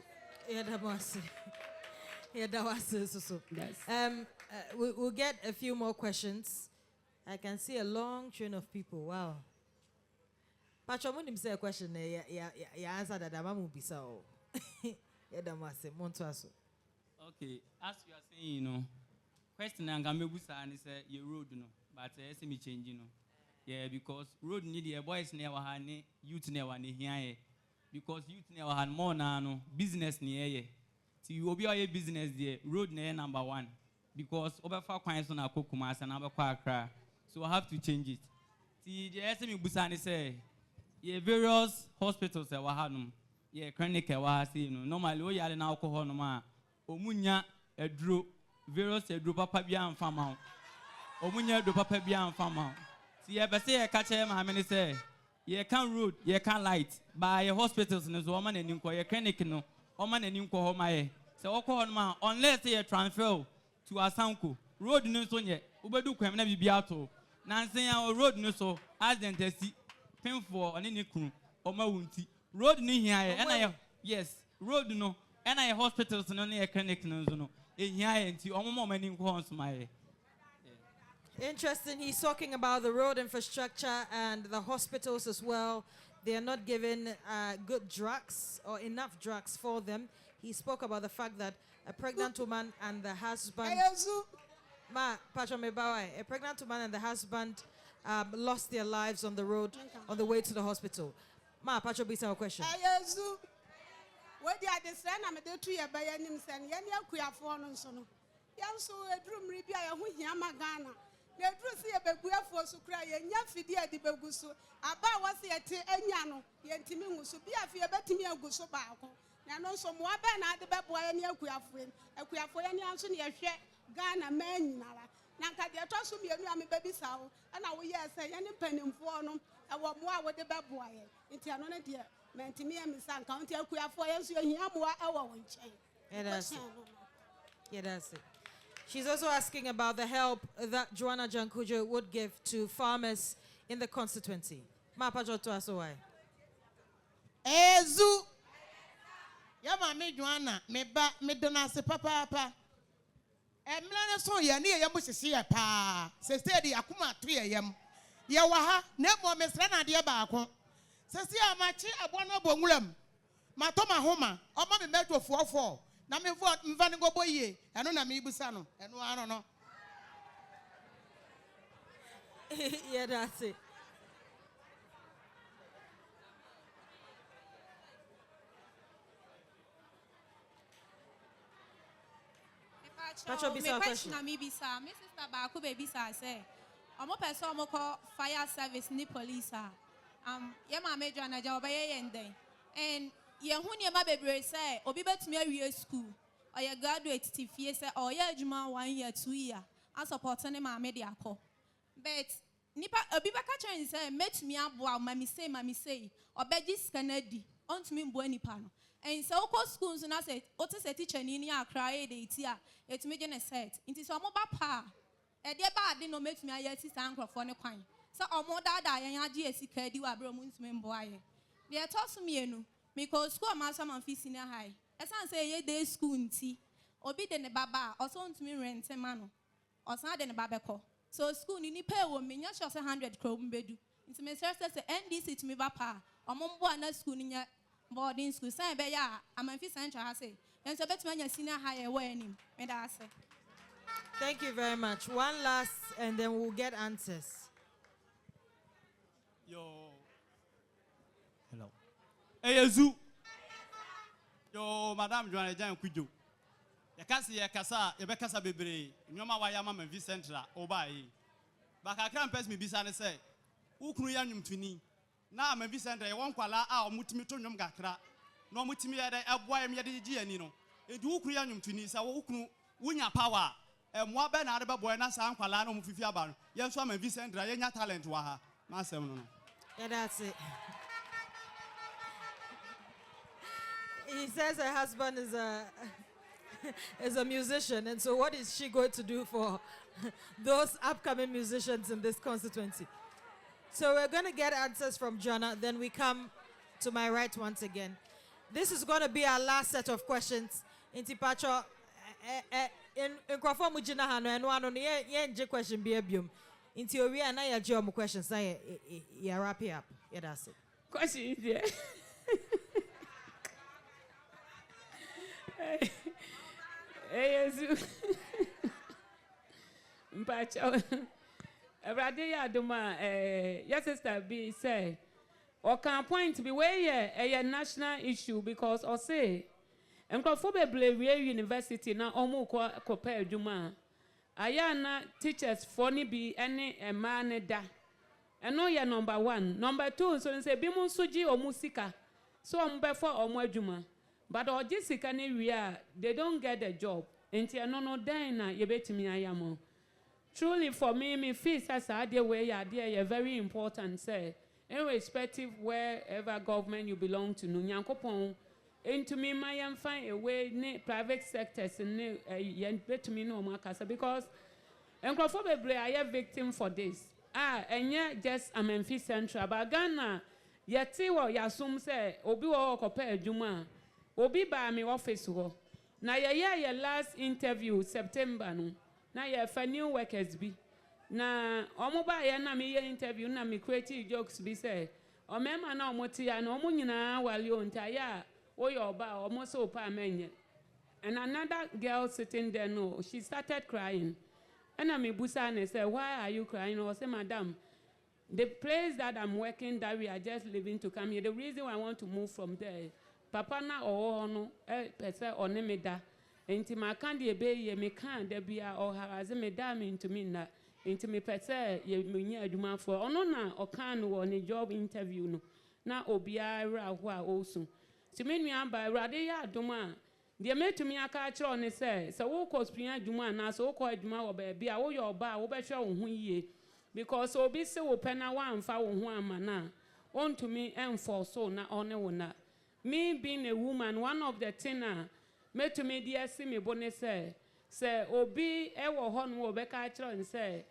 so. We'll get a few more questions. I can see a long train of people. Wow. Patromon him say a question. Ya answer that Amamu bisa. Okay, as you are saying, question I'm gonna be say your road, but see me changing, yeah, because road need your boys never had youth never here, because youth never had more now, business near. See, you will be a business there, road near number one, because over 4 coins on a cocomas and number cry, so I have to change it. See, the SME Busani say, yeah, various hospitals that were had. Yeah, clinic was normally we are in alcohol no ma. Omunya edro various edro papa bia amfama. Omunya edro papa bia amfama. See e be say e ka che ma me say ye can road, ye can light by your hospitals no so man anim ko ye clinic no o man anim ko ho ma ye. Se wo ko no ma unless ye transfer to Asanko. Road no so nye obedu kwam na bibia to. Nansen ya road no so accident asi painful oni ne kunu o ma wunti. Road ni here and yes road no and I hospitals no near clinic no in here nti omo mo mani nko on my. Interesting. He's talking about the road infrastructure and the hospitals as well. They are not given good drugs or enough drugs for them. He spoke about the fact that a pregnant woman and the husband a pregnant woman and the husband lost their lives on the road on the way to the hospital. Ma, Pacho, be some question. What the other son, I'm a day to your bayanim son, Yanya Kuya for no son. Yan so a drum ribia who Yamagana. The Drusi a beguia for so cry, and Yafidia de Beguso. About was the Enyano, Yentimu, so be a fear betting me a guso barco. And also more than I the baboy and Yakuya friend, a Kuya for any answer near share, Ghana man. Nanka de toss me a baby sow, and I will say any penny for no. I want more with the bad boy. It's another dear. Meant me and Miss County, I for years, you hear more our chain. Yeah, that's it. She's also asking about the help that Joanna Jankujo would give to farmers in the constituency. Ma pajo to us why? Ezu. Yama me Joanna, me dona se papa. Emlana so ya ni ya musisi ya pa. Se steady akuma 3 am. Ya waha ne mo mesra na de ba ko sesi amachi abono bonwuram matoma homa omo me meto fuofo na me vo mvani go boyie eno na me ibusa no eno ano no. Yeah, that's it. Pacho, me bisa question question. na me bisa. Me sister ba ko be bisa say. Omo person omo call fire service ni police ah. Ye ma me Joanna ja obeye yenden. And ye hu ne ma bebre say obi betumi awie school. Or ye graduate ti fie say or ye adwuma 1 year 2 year. I support ne ma me de akọ. But nipa obi baka chen say metumi aboa ma me say obeji scanadi. Ontumi mbo nipa no. And so ko schools na say o te say teacher ni ni akra e de itia etumi je ne set. Nti so mo ba pa e de ba ade no metumi aye ti san krofo ne kwan. So omo dada yan age esika di wa bro mu ntumi mbo aye. De etoso mienu because school ma so man fi senior high. Esan say ye day school nti obi de ne baba oso ntumi rent ma no. Osan de ne baba ko. So school ni pay wo me nya sure say 100 kro mbedu. Nti me say NDC to me ba pa. Omo mbo na school ni nya boarding school. Say be ya Amenfi Central ha say. And so betuma nya senior high we anim. Me da say. Thank you very much. One last and then we'll get answers. Yo. Hello. Hey, Zoo. Yo, Madam Joanna Jan Kujo. Yakasi Yakasa, Yabekasa Bebre, Noma Wayama Amenfi Central, Obai. But I can't pass me beside say, Ukruyanum Twini. Now Amenfi Central, I won't call out Mutimitunum Gakra. No Mutimia, a boy, Yadi Gianino. It Ukruyanum Twini, so Wunya power. And what Ben Araba Buena San Palano Mufiaban. Yes, Amenfi Central, Yanya talent Waha. Master. Yeah, that's it. He says her husband is a musician, and so what is she going to do for those upcoming musicians in this constituency? So we're going to get answers from Joanna, then we come to my right once again. This is going to be our last set of questions. Inti Pacho, in Kwafo Mujina Hano, and one on the question be a bium. Inti Oria and I are your questions. Yeah, wrap it up. Yeah, that's it. Question is there. Hey, Mpacho. Everybody aduma your sister be say or can point be where a national issue because or say Mkrofo be university na omu ko pe adwuma ayana teachers for ni bi any a man da eno ye number 1 number 2 so say bi mu soji omu sika so omu be for omu adwuma but or jisika ni we they don't get a job enti eno no dan na ye betimi ayamo. Truly for me feel as a way are very important say irrespective wherever government you belong to no nyankopon into me my am find a way ne private sectors ne yen betumi no makasa because Nkrofo bebre are victim for this enye just Amenfi Central but Ghana yeti wo yasum say obi wo kopa adwuma obi ba me office wo na ye last interview September no na ye fa new workers bi na omo ba ye na me ye interview na me creative jokes bi say o mema na omo ti ya na omo nyina wale onta ya o yo ba omo so pa menye and another girl sitting there no she started crying and I me busa and say why are you crying? I say madam the place that I'm working that we are just living to come here the reason why I want to move from there papa na o no pese onemeda enti makande ebe ye me kan da bia o haraze me da me into me na enti me pese ye munya adwuma for ono na o kan no ne job interview no na obiara ho a osu ti me nua ba awrade ya adoma de metumi aka kire ne se wo kosua adwuma na so wo ko adwuma wo ba bia wo yo ba wo be hwe wo ho yie because obi se wo pena wa amfa wo ho amana ontumi enforce na one wo na me being a woman one of the thing me to me dear see me bone say obi e wo ho no obeka kire say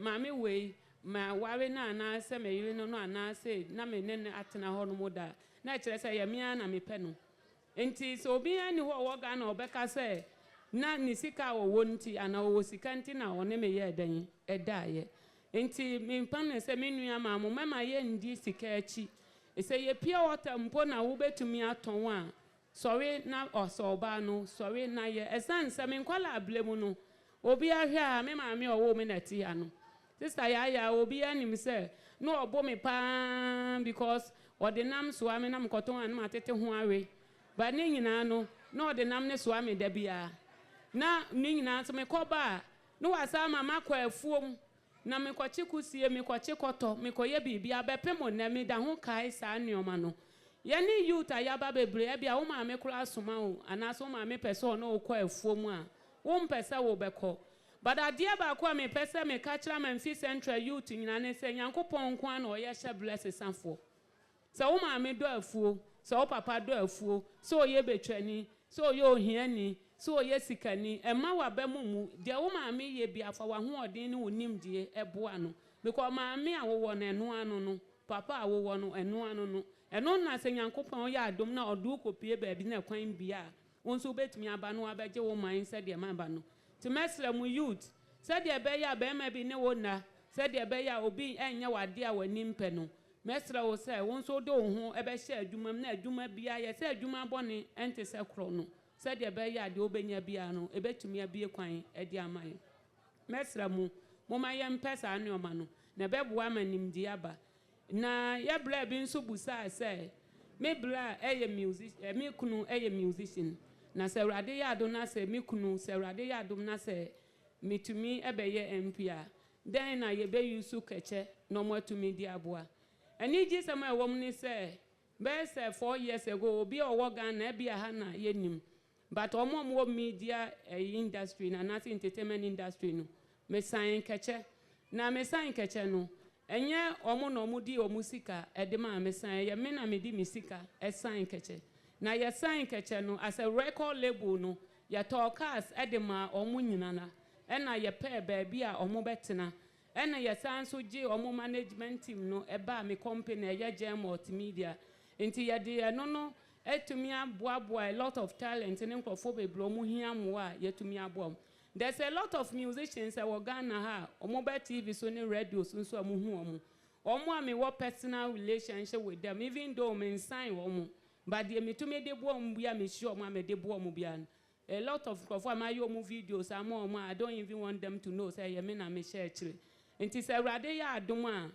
mami we ma ware na na say me yiri no na say na me ne atena ho no moda na kire say ye me na me pe no enti so obi ani ho wo ga na obeka say na ni sika wo wonti ana wo sika nti na one me ye dan edaye enti me mpan say me nua ma mo mama ye ndi sika achi say ye pure water mpo na wo betumi aton a sorry na osoba no sorry na ye esanse me nkwala ablemu no obi ahwe a me maame owo me nati ya no sister ya obi anim say no obo me pa because odinam so ame na mkoton an matete ho awe ba ne nyina no na odinam ne so ame da bia na nyina so me koba no wasa mama kwa afuom na me kwache kusie me kwache koto me koye bibia bepemo na me da ho kai saa nioma no ye ni youth ayaba bebre bia wo ma me kura asoma o anaso ma me pese no wo kwa afuom a wo mpese wo beko but adia ba kwa me pese me ka kira Amenfi Central youth nyina ne se Nyankopon kwa na oye hye bless sanfo se wo ma me do afuo se wo papa do afuo se oye betwani se oye ohiani so oye sikani ema wa be mumu de wo ma me ye bia fa wa ho odin ne wonim die eboa no because ma me a wo no eno anu no papa a wo no eno anu no eno na se Nyankopon ya adom na odu kopie ba bi na kwan bia wonso betumi aba no abeje wo man se de ma ba no ti mesra mu youth se de be ya be ma bi ne wo na se de be ya obi enye wade a wanim pe no mesra wo se wonso do ho ebe hye adwuma na adwuma bia ye se adwuma bone ente se kro no se de be ya de obenya bia no ebetumi abie kwan e de amaye mesra mu moma ye mpesa ane oma no na beboa manim di aba na ye bra bi nso busa se me bra eye music me kunu eye musician na se urade ya do na se me kunu se urade ya do na se mitumi ebeye MP a den na ye be yusu keche no matumi di aboa ani ji se ma wom ni se be se 4 years ago obi owo Ghana bia ha na ye nim but omo media industry na nasi entertainment industry no me sign keche na me sign keche no enye omo no mu di omusika edema me sign ye me na me di misika e sign keche na ye sign keche no as a record label no ye talkers edema omo nyina na e na ye pair baby a omo betena e na ye san so gi omo management team no e ba me company ye Gem Multimedia enti ye de no etumi aboa a lot of talent in nkrofo bebro mu hiamoa yetumi aboa there's a lot of musicians that were Ghana ha omoba TV so ne radio so amu omo am we personal relationship with them even though me sign omo but the mitumi de bo omo bia me sure omo am de bo omo bia a lot of nkrofo am ayo omo videos am omo I don't even want them to know say ye me na me share chire enti say urade ya adom a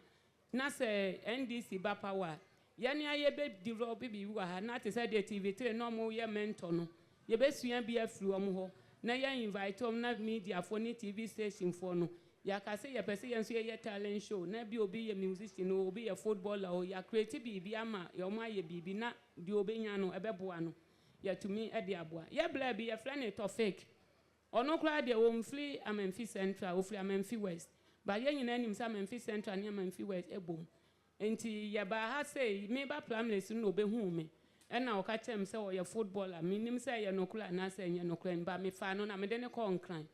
na say NDC ba power yani aye be develop bi wa ha na te say the TV3 no mo ye mentor no ye be sua bi afiri omo ho na ye invite om na media for ni TV station for no ya ka say ye pese ye nso ye talent show na bi obi ye musician no obi ye footballer o ya create bi ama ye omo aye bi na di obenya no ebeboa no ya tumi e de aboa ye bla bi ye friend to fake ono kra de wo mfiri Amenfi Central ofiri Amenfi West ba ye nyina nim sa Amenfi Central ni Amenfi West ebom enti ye ba ha say me ba planes no obehu me ena oka chem say o ye footballer minim say ye nokula na say ye nokula mba me fa no na me de ne konkran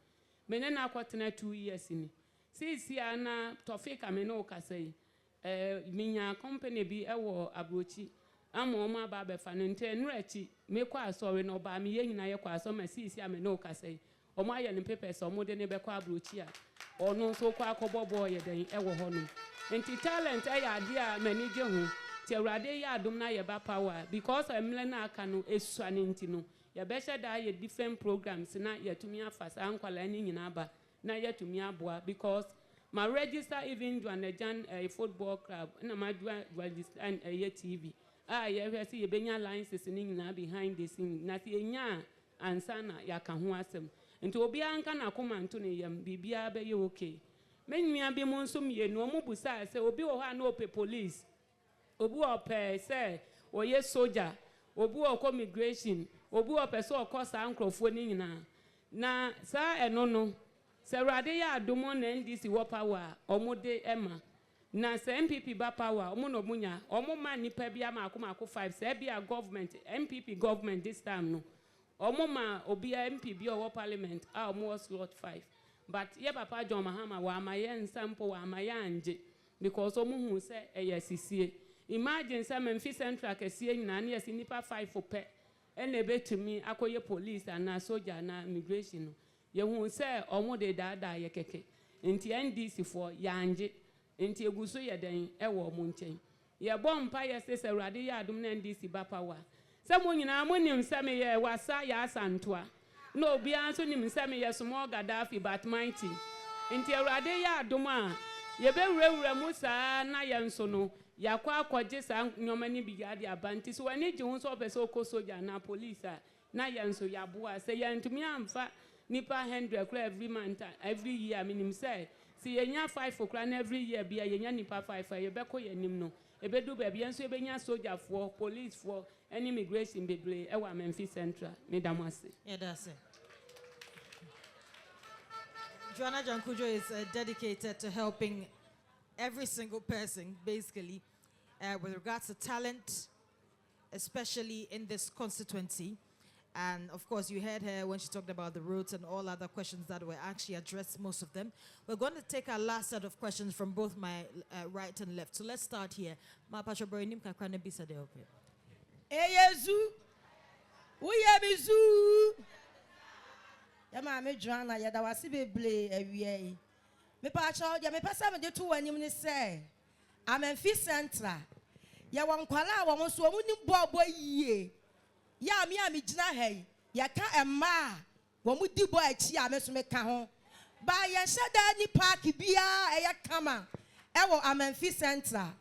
me ne na akotena 2 years ni sisi ana tofika me no ka say minya company bi ewo abrochi ama o ma ba be fa no nte enu achi me kwa asori no ba me ye nyina ye kwa aso ma sisi ame no ka say o ma ye ne papers o mo de ne be kwa abrochi a ono so kwa akobobo ye den ewo ho no enti talent ya dia mani je hu ti urade ya adom na ye ba power because emle na aka no esuane enti no ye be da ye different programs na ye tumi afasa ankwala ni nyina ba na ye tumi aboa because my register even Joanejan football club na ma register and ye TV ye hwe se ye benya licenses ni nyina behind the scene na se enya ansa na ya ka ho asem enti obi anka na koma nto ne yam bibia be ye okay menua bi mo nso mienu omo busa se obi wo ha na ope police obi wo pe se oye soldier obi wo immigration obi wo pe se okosa ankrofo ni nyina na sa eno no se urade ya adomo na NDC wo power omo de ema na se MPP ba power omo no munya omo ma nipa bia ma akoma 5 se bia government MPP government this time no omo ma obi MP bi o parliament a omo slot 5 but ye papa John Mahama wa amaye nsampo wa amaye anje because omo hu se eyasisie imagine se Amenfi Central kesie nyina na yesi nipa 5 pe ene betumi akoye police na soldier na immigration no ye hu se omo de dada ye keke enti NDC for ya anje enti eguso ye den ewo omo nchen ye bompa ye se urade ya adom na NDC ba power se mo nyina mo nim se me ye wasa ya asantoa no obi anso nim se me ye small Gaddafi but mighty enti urade ya adom a ye be wura musa na ye nso no yakwa akwaje sa nyoma ni bigade abanti so wani ji hu so pese okosoja na police na ye nso yaboa se ye ntumi amfa nipa 100 kura every month every year I mean him say see yenya 5 okra every year bia yenya nipa 5 ye beko yenim no ebedu ba bia nso ebenya soldier for police for any immigration bebre e wa Amenfi Central me damase. Yeah, that's it. Joanna Jankujo is dedicated to helping every single person, basically, with regards to talent, especially in this constituency. And of course, you heard her when she talked about the roads and all other questions that were actually addressed, most of them. We're going to take our last set of questions from both my right and left. So let's start here. Ma Pacho Borinim Kakrane Bisa de Ope. Eyezu. Uyemizu. Yama me Joanna yada wasi beble ewie. Me Pacho ya me pesa me de to wanim ni say. Amenfi Central. Ya wankwala wa mo so mu ni bobo yie. Ya mi gina hey. Ya ka emma. Wo mu di bo achi a me so me ka ho. Ba ya shada ni park bia eya kama. E wo Amenfi Central.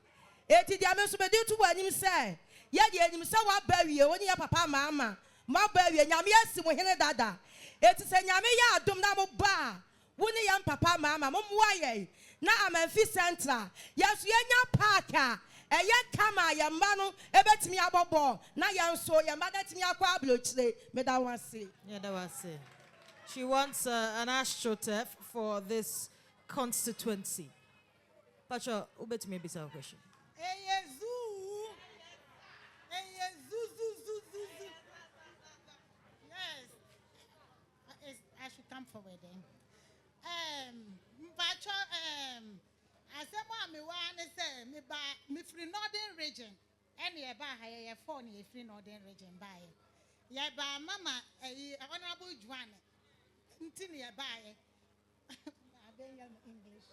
Eti dia me so me de to wanim say. Ya de anim say wa ba wie woni ya papa mama. Ma ba wie nyame asi mo hene dada. Eti se nyame ya adom na mo ba. Woni ya papa mama mo mo aye. Na Amenfi Central. Ya so ya nya park a eya kama ya mma no ebetimi abobo na ya nso ya mma datimi akwa ablochire me da wanse. Yeah, that was it. She wants an astroturf for this constituency. Pacho, ubetimi bisa question. Yes, I should come forward then. Pacho, I said, me want to say, me free northern region. Any about higher phone, you free northern region by. Yeah, by mama, honorable Juan. Continue by. I don't know English.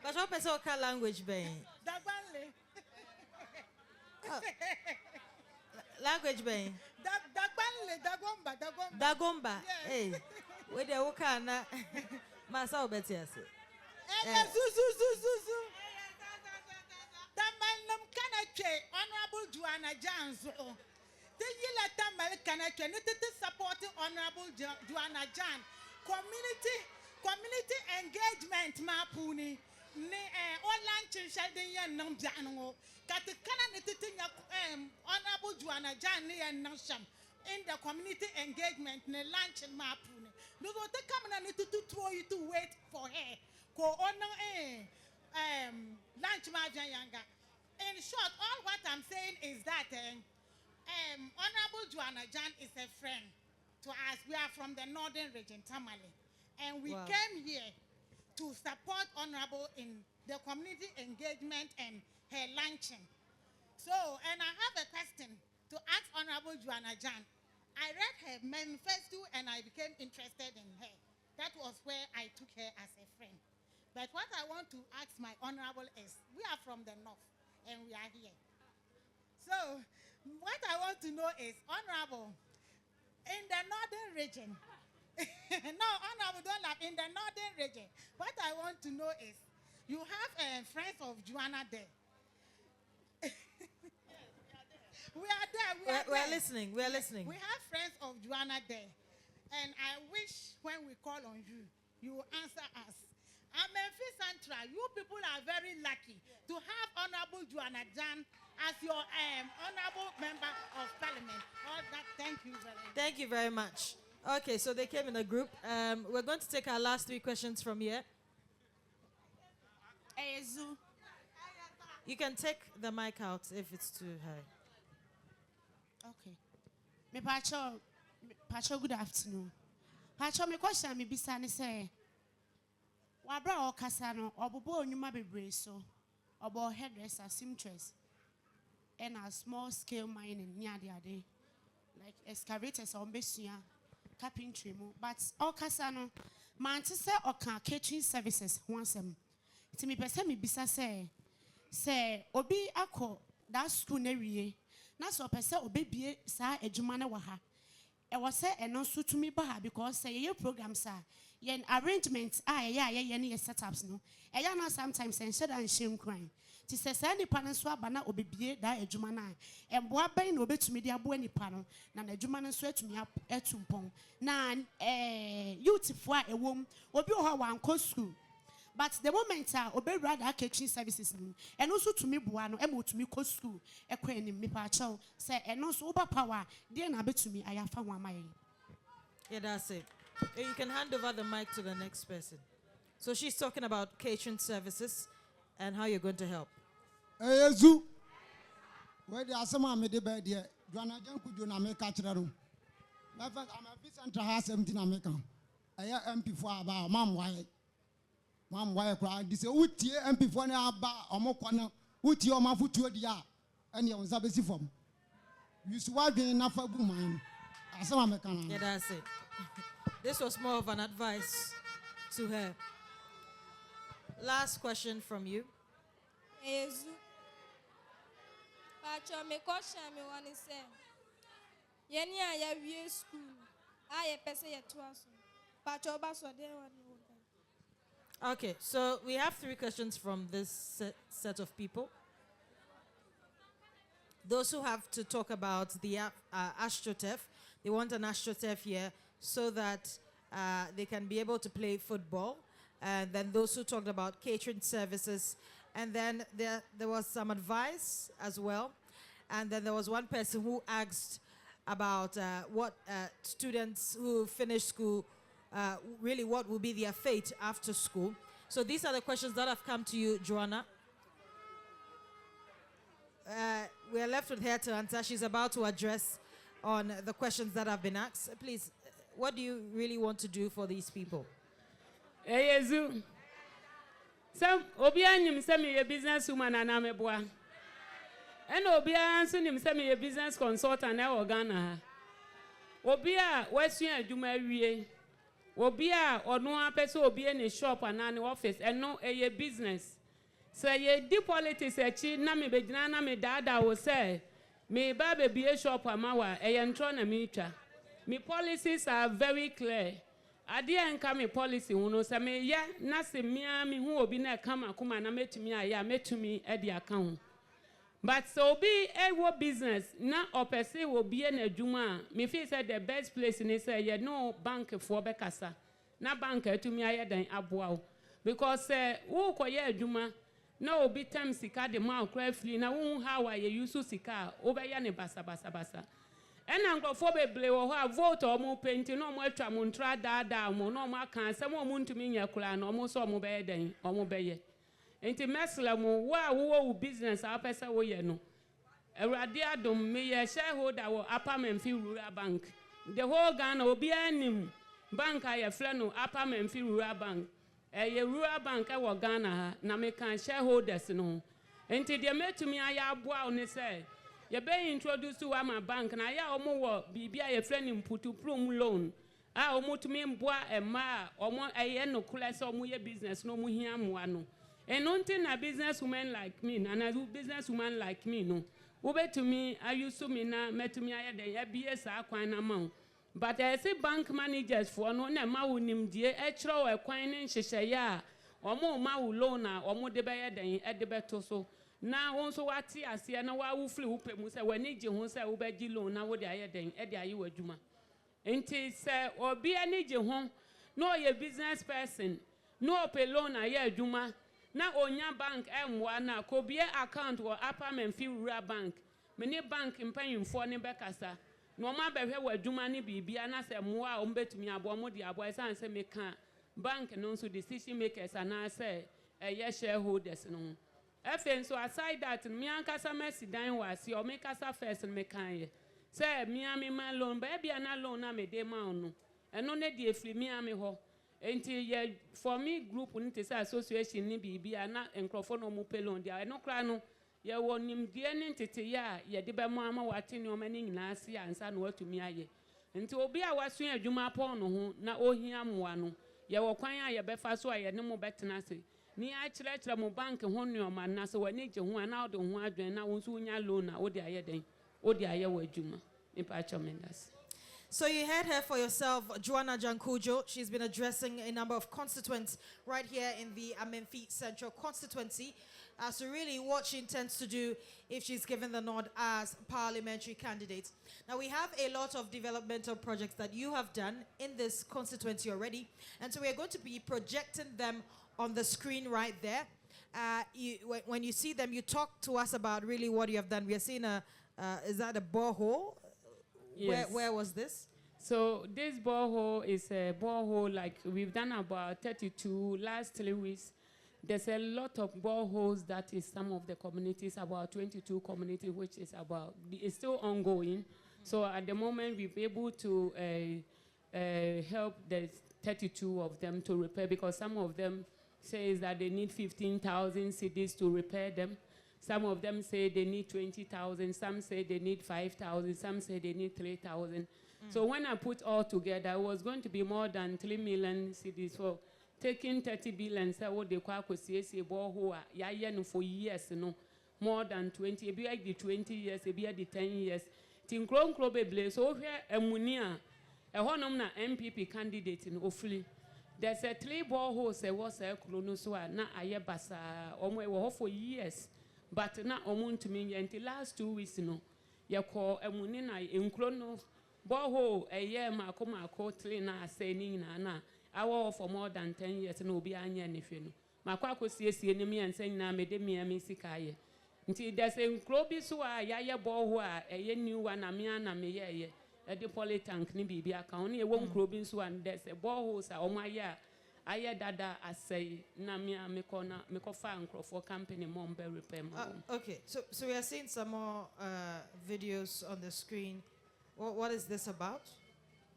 But what person can language be? Dagwanle. Language be? Dagwanle, Dagomba. Dagomba. Hey, where the okana? Masa obeti ase. Zuzu. Tamanum kanache, honorable Joanna Janzo. The yila tamal kanache, not to support honorable Joanna Jan. Community engagement mapuni. Ne all lunch shedding yan nam jano. Katikana nititing honorable Joanna Jan and Nasham in the community engagement ne lunch and mapuni. No go te come na to throw you to wait for her. Ko honor lunch margin younger. In short, all what I'm saying is that Honorable Joanna Jan is a friend to us. We are from the northern region, Tamale. And we came here to support Honorable in the community engagement and her luncheon. So, and I have a question to ask Honorable Joanna Jan. I read her manifesto and I became interested in her. That was where I took her as a friend. But what I want to ask my honorable is, we are from the north and we are here. So what I want to know is, honorable, in the northern region, no, honorable, don't laugh, in the northern region, what I want to know is, you have friends of Joanna there. We are there. We're listening. We have friends of Joanna there. And I wish when we call on you, you will answer us. Amenfi Central, you people are very lucky to have Honorable Joanna Jan as your honorable member of parliament. All that, thank you very much. Thank you very much. Okay, so they came in a group. We're going to take our last 3 questions from here. You can take the mic out if it's too high. Okay. Me Pacho, good afternoon. Pacho, me question me bisa ni say. Wabra okasa no obobo onyuma bebre so. Obo hairdresser, seamstress. And a small scale mining near the ade. Like excavators on besua, carpentry mo. But okasa no man to say oka catering services once to me pese me bisa say obi ako that school na wie. Na so pese obebie sa adwuma na wa ha. was say and also to me bah because say your programs are yen arrangements yeah setups no na sometimes and shed and shame crime ti say any panel so abana obibie da adwuma na emboa ban no betumi de abo ani pa no na adwuma no so atumi etumpon na youth fo a ewom obi o ha wan ko school. But the moment obey rather catering services and also to me buano able to me co school equine me pacho say and also over power dear na to me I have found one my. Yeah, that's it. You can hand over the mic to the next person. So she's talking about catering services and how you're going to help. Hey, Zoo. Where the Asama made the bed here. Joanna Janku Juna make catch the room. Amenfi Central has 17 American. I am MP for about Mam White. Mam White cried. This is Uti MP for Aba or Mokwana. Uti or Mafutu dia. And you was a busy form. You swag enough for woman. Asama American. Yeah, that's it. This was more of an advice to her. Last question from you. Ezu. Pacho me question me want to say. Yeni a ya school. I pese ya twaso. Pacho ba so dey one. Okay, so we have 3 questions from this set of people. Those who have to talk about the AstroTurf, they want an AstroTurf here so that they can be able to play football. And then those who talked about catering services. And then there was some advice as well. And then there was one person who asked about what students who finish school, really what will be their fate after school. So these are the questions that have come to you, Joanna. We are left with her to answer. She's about to address on the questions that have been asked. Please, what do you really want to do for these people? Hey, Yezu. So, Obianim send me a businesswoman and I'm a boy. And Obia send me a business consultant now Ghana. Obia, Western Jumarie. Obia, or no person will be in a shop and an office and no a business. So, ye deep politics a chi, Nami Bedana, me dada will say, me baby be a shop a mawa, a yantrona mitra. Me policies are very clear. I didn't come a policy, uno say me ya nasi miami who be na come kuma na met me ya met to me at the account. But so be a business na opese will be in a juma. Me feel said the best place in say ya no bank for bekasa. Na bank to me ya than abuao. Because who koye juma no be time sika de ma cry free na who how I use sika over ya ne basa basa basa. And I'm going to be able to vote or more painting, no more tramontra, da, no more can, some more to me, your clan, almost all more bedding, or more bay. And to Messler, who business, our person, we know. A radiadum, me a shareholder or Amenfi Rural Bank. The whole Ghana will be an bank, I have flannel, Amenfi Rural Bank. A rural bank, I will Ghana, Namekan shareholders, no. And to the met to me, I have wow, say. You be introduced to my bank, and I almost be a friend in Putu Plum loan. I almost mean boy and ma or more a no class or more business, no more here, one. And until a businesswoman like me, and a businesswoman like me, no. Over to me, I used to me now, met to me, I had the BS amount. But I say bank managers for no name, nim dear, extra or coining shaya, or more mau loaner, or more the better than at the better so. Now, also what I see, and now I flew up and say, when need you who say, Obedi loan, now what they are then, Eddie, you were Juma. And tis, or be a need you home, no, your business person, no pay loan, I hear Juma. Now, on your bank, M1, could be account or Amenfi Rural Bank. Many bank in paying for Nebekasa. No matter where Juma be, and I say, Moa, to me, Abomodi, boys, and say, me can't. Bank and also decision makers, and I say, a yes shareholders, no. So aside that, me and Casa Messi dine was your make us a first and make kind. Say, me and me man loan, baby, and alone, I made them on. And no need the free me and me ho. Until ye for me, group unit association, ni be not and Crawford no pelon, there. I no crano, ye won him dear entity, ya, ye deba mamma watching your many nasty and son word to me. Until be I was soon a Juma upon, na oh, him one. Ye were quiet, ye befast, so I no more better nasty. Ni actually mo bank hon your man na so wani je ho na do ho adwen na won so nya loan na wo de aye den wo de aye wa adwuma in pa mendas. So you heard her for yourself, Joanna Jankujo. She's been addressing a number of constituents right here in the Amenfi Central constituency as to really what she intends to do if she's given the nod as parliamentary candidate. Now, we have a lot of developmental projects that you have done in this constituency already, and so we're going to be projecting them on the screen right there. When you see them, you talk to us about really what you have done. We are seeing is that a borehole? Yes. Where was this? So this borehole is a borehole like we've done about 32 last 3 weeks. There's a lot of boreholes that is some of the communities, about 22 communities, which is about, it's still ongoing. So at the moment, we've been able to help the 32 of them to repair, because some of them says that they need 15,000 cedis to repair them. Some of them say they need 20,000, some say they need 5,000, some say they need 3,000. So when I put all together, it was going to be more than 3 million cedis. So taking 30 billion, say what they call borehole, for years, more than 20, maybe like the 20 years, maybe like the 10 years. Tinkron Klobe, so here a munia, a honor MPP candidate in Ofli. There's a 3 boreholes, a was a chronosua, na ayabasa, for years. But na omuntu mingi until last 2 weeks ya call a munina in chrono borehole a year mako 3 na saying na our for more than 10 years no be anya nifino. Makwako see enemy and saying na mede me sikaye. Until there's a clobi so ya borehole a ye new one amiana me ye the polytank ni bibi account ni one clobin so and there's a borehole sa omaya Aya dada I say na me fa for company mombe repair. Okay, so we are seeing some more videos on the screen. What is this about?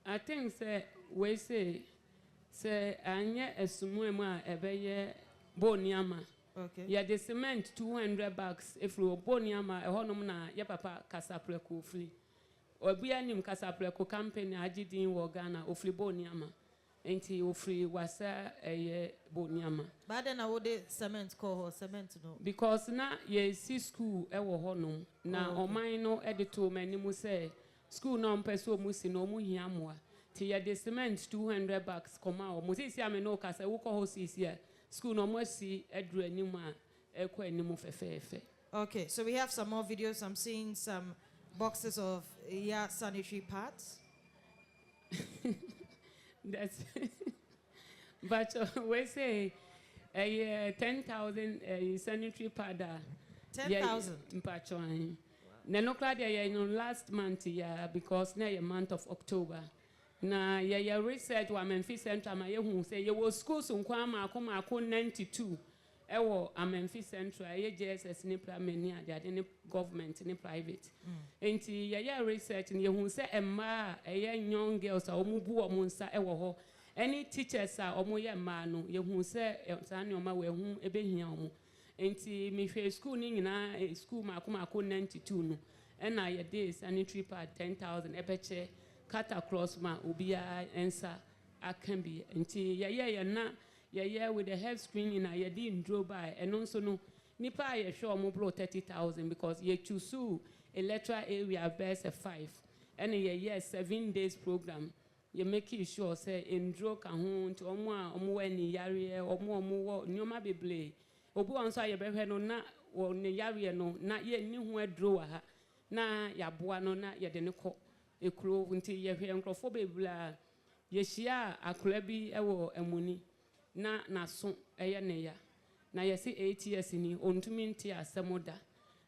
I think we say anya esumuema ebeye boniama. Okay. Yeah, the cement 200 bags if we boniama ehonom na ya papa kasapreko free. Obi anim kasapreko company agidin wo Ghana ofri boniama. Enti ofri wasa boniama. But then I would cement call cement no. Because na ye see school ewo honom na oman no edito manimu say school no mpeso musi no mu hiamoa. Ti ye the cement 200 bags koma o musi si ameno kasa wo ko hosisi school no mo si edru animu a ekọ animu fefefe. Okay, so we have some more videos. I'm seeing some boxes of sanitary pads. That's but we say 10,000 sanitary pad. 10,000. No last month because now a month of October. Na research wa Amenfi Central ma yehu say ye was schools nkwa ma 92 ewo Amenfi Central JSS ni primary ade ni government ni private. Enti research ni yehu say emma young girls a omubu omunsa ewo ho. Any teachers a omo ye ma no yehu say sane oma we hu ebehia omo. Enti me hwe school ni nyina school ma 92 no. And I day sanitary pad 10,000 ebeche cut across ma ubia ensa can be until na with the health screening na didn't draw by and also no nipa ye sure mo blow 30,000 because ye choose electoral area best 5 and 7 days program you make it sure say in draw kan ho to omo ani yare omo nyoma beble obu onso ye behwe no na wo ne yare no na ye ni ho adro wa ha na yaboa no na ye de ne ko ekro nti ye hwe nkrofo bebla ye hia akora bi ewo amuni na so eye ne ya na ye se 8 years ni ontumi nti asemoda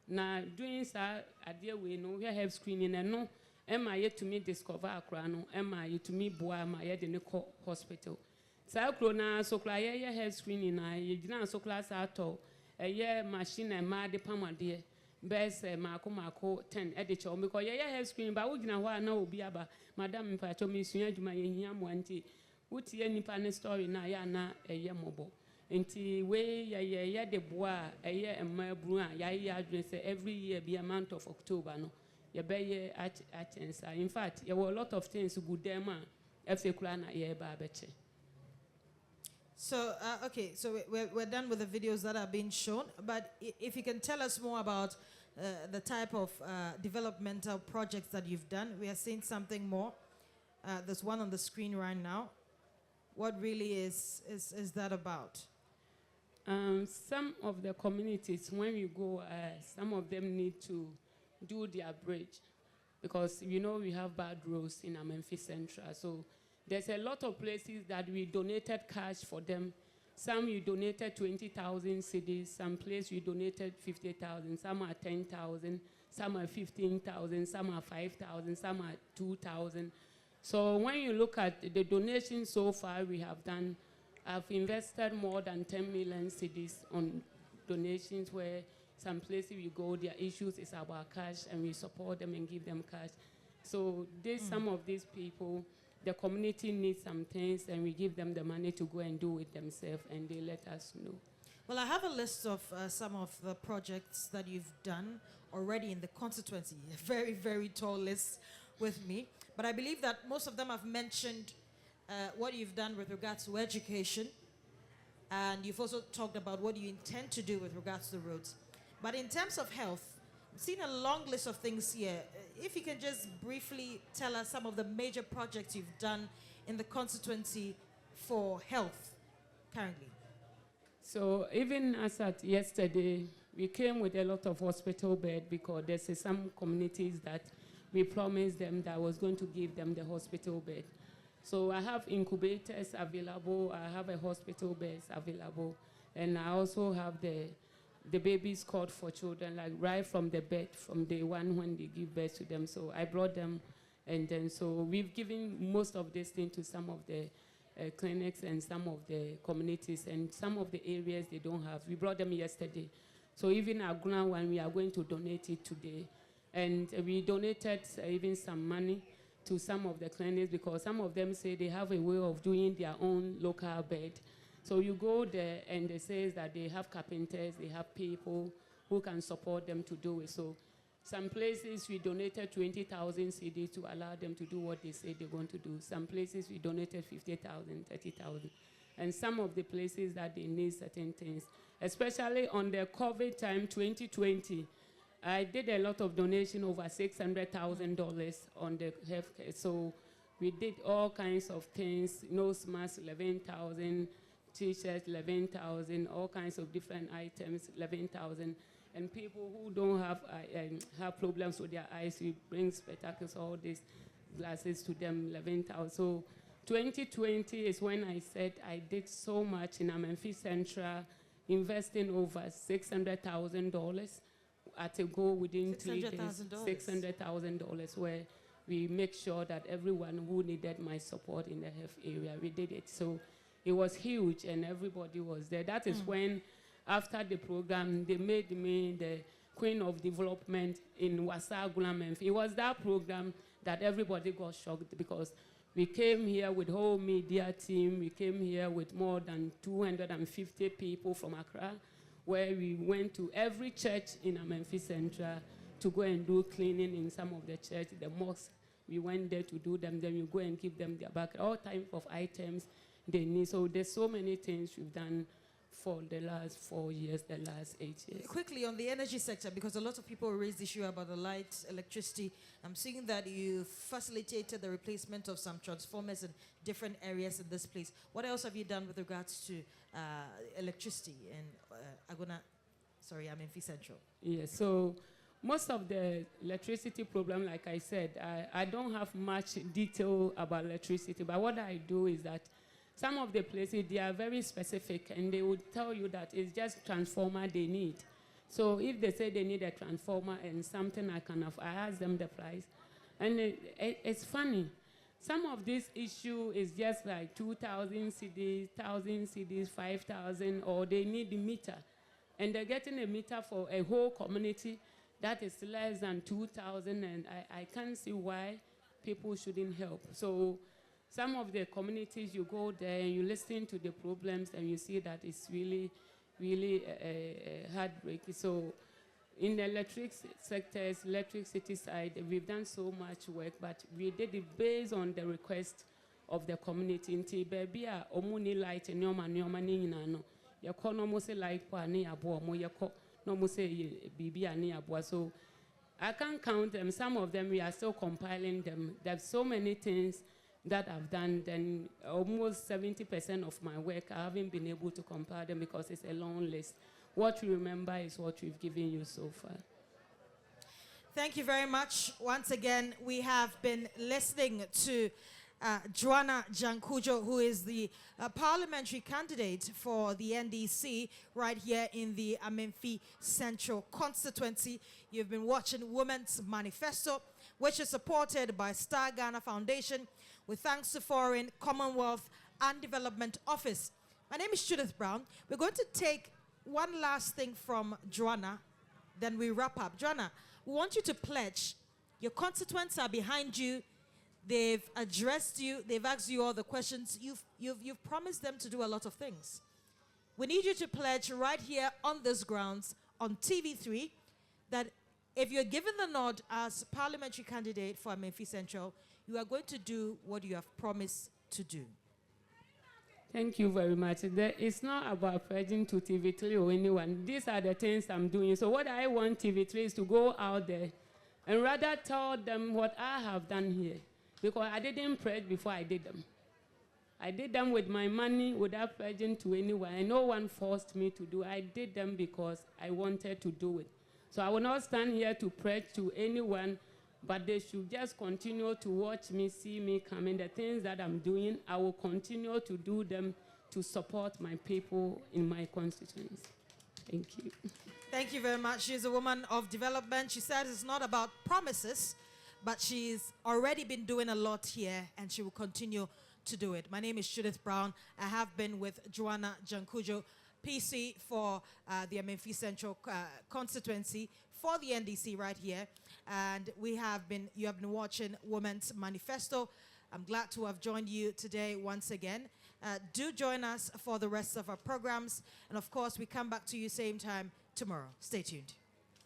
na doing sa ade we no we have screening no ema ye to me discover akora no ema ye to me boa ma ye de ne ko hospital sa akro na so kra ye health screening na ye gina so class ato eye machine ma de pamade best mako 10 editor because ye health screen ba wugina ho na obi aba madam mpacho mi sua adwuma ye hia mo anti wutie nipa ne story na ya na eye mobo enti we ye de boa eye emma bru a ye adwene say every year be a month of October no ye be ye achensa in fact there were a lot of things good dem a efe kula na ye ba beche. So, okay, so we're done with the videos that are being shown, but if you can tell us more about the type of developmental projects that you've done. We are seeing something more. There's one on the screen right now. What really is that about? Some of the communities, when you go, some of them need to do their bridge because, you know, we have bad roads in Amenfi Central. So there's a lot of places that we donated cash for them. Some you donated 20,000 cedis, some places we donated 50,000, some are 10,000, some are 15,000, some are 5,000, some are 2,000. So when you look at the donations so far we have done, I've invested more than 10 million cedis on donations where some places we go, their issues is about cash and we support them and give them cash. So some of these people, the community needs some things and we give them the money to go and do it themselves and they let us know. Well, I have a list of some of the projects that you've done already in the constituency. A very, very tall list with me. But I believe that most of them have mentioned what you've done with regards to education. And you've also talked about what you intend to do with regards to the roads. But in terms of health, I've seen a long list of things here. If you can just briefly tell us some of the major projects you've done in the constituency for health currently. So even as at yesterday, we came with a lot of hospital beds because there's some communities that we promised them that I was going to give them the hospital bed. So I have incubators available, I have a hospital beds available, and I also have the babies cot for children, like right from the bed, from day one when they give birth to them. So I brought them, and then so we've given most of this thing to some of the clinics and some of the communities, and some of the areas they don't have. We brought them yesterday. So even our ground one, we are going to donate it today. And we donated even some money to some of the clinics because some of them say they have a way of doing their own local bed. So you go there and they say that they have carpenters, they have people who can support them to do it. So some places we donated 20,000 cedis to allow them to do what they say they want to do. Some places we donated 50,000, 30,000. And some of the places that they need certain things, especially on the COVID time, 2020, I did a lot of donation, over $600,000 on the healthcare. So we did all kinds of things, nose masks, 11,000, t-shirts, 11,000, all kinds of different items, 11,000. And people who don't have problems with their eyes, we bring spectacles, all these glasses to them, 11,000. So 2020 is when I said I did so much in Amenfi Central, investing over $600,000 at a go within 3 days. $600,000 where we make sure that everyone who needed my support in the health area, we did it. So it was huge and everybody was there. That is when, after the program, they made me the Queen of Development in Wasagula. It was that program that everybody got shocked because we came here with whole media team. We came here with more than 250 people from Accra, where we went to every church in Amenfi Central to go and do cleaning in some of the church, the mosques. We went there to do them, then we go and give them their back, all type of items they need. So there's so many things we've done for the last 4 years, the last 8 years. Quickly on the energy sector, because a lot of people raised the issue about the light, electricity. I'm seeing that you facilitated the replacement of some transformers in different areas in this place. What else have you done with regards to electricity in Amenfi Central? Yeah, so most of the electricity problem, like I said, I don't have much detail about electricity, but what I do is that some of the places, they are very specific, and they would tell you that it's just transformer they need. So if they say they need a transformer and something I ask them the price. And it's funny. Some of this issue is just like 2,000 cedis, 1,000 cedis, 5,000, or they need a meter. And they're getting a meter for a whole community that is less than 2,000, and I can't see why people shouldn't help. So some of the communities, you go there and you listen to the problems and you see that it's really, really heartbreaking. So in the electricity side, we've done so much work, but we did it based on the request of the community. Inti baby a omuni light nyoma ni nyina no. Yako no mo se light pa ni abo mo yako no mo se bibi ani abo. So I can't count them. Some of them we are still compiling them. There's so many things that I've done, then almost 70% of my work, I haven't been able to compare them because it's a long list. What we remember is what we've given you so far. Thank you very much. Once again, we have been listening to Joanna Jankujo, who is the parliamentary candidate for the NDC right here in the Amenfi Central constituency. You've been watching Women's Manifesto, which is supported by Star Ghana Foundation, with thanks to Foreign, Commonwealth and Development Office. My name is Judith Brown. We're going to take one last thing from Joanna, then we wrap up. Joanna, we want you to pledge. Your constituents are behind you. They've addressed you. They've asked you all the questions. You've promised them to do a lot of things. We need you to pledge right here on this grounds on TV3 that if you're given the nod as parliamentary candidate for Amenfi Central, you are going to do what you have promised to do. Thank you very much. It's not about pledging to TV3 or anyone. These are the things I'm doing. So what I want TV3 is to go out there and rather tell them what I have done here. Because I didn't pledge before I did them. I did them with my money without pledging to anyone. And no one forced me to do. I did them because I wanted to do it. So I will not stand here to pledge to anyone, but they should just continue to watch me, see me coming. The things that I'm doing, I will continue to do them to support my people in my constituency. Thank you. Thank you very much. She's a woman of development. She says it's not about promises, but she's already been doing a lot here, and she will continue to do it. My name is Judith Brown. I have been with Joanna Jankujo, PC for the Amenfi Central constituency for the NDC right here. And you have been watching Women's Manifesto. I'm glad to have joined you today once again. Do join us for the rest of our programs. And of course, we come back to you same time tomorrow. Stay tuned.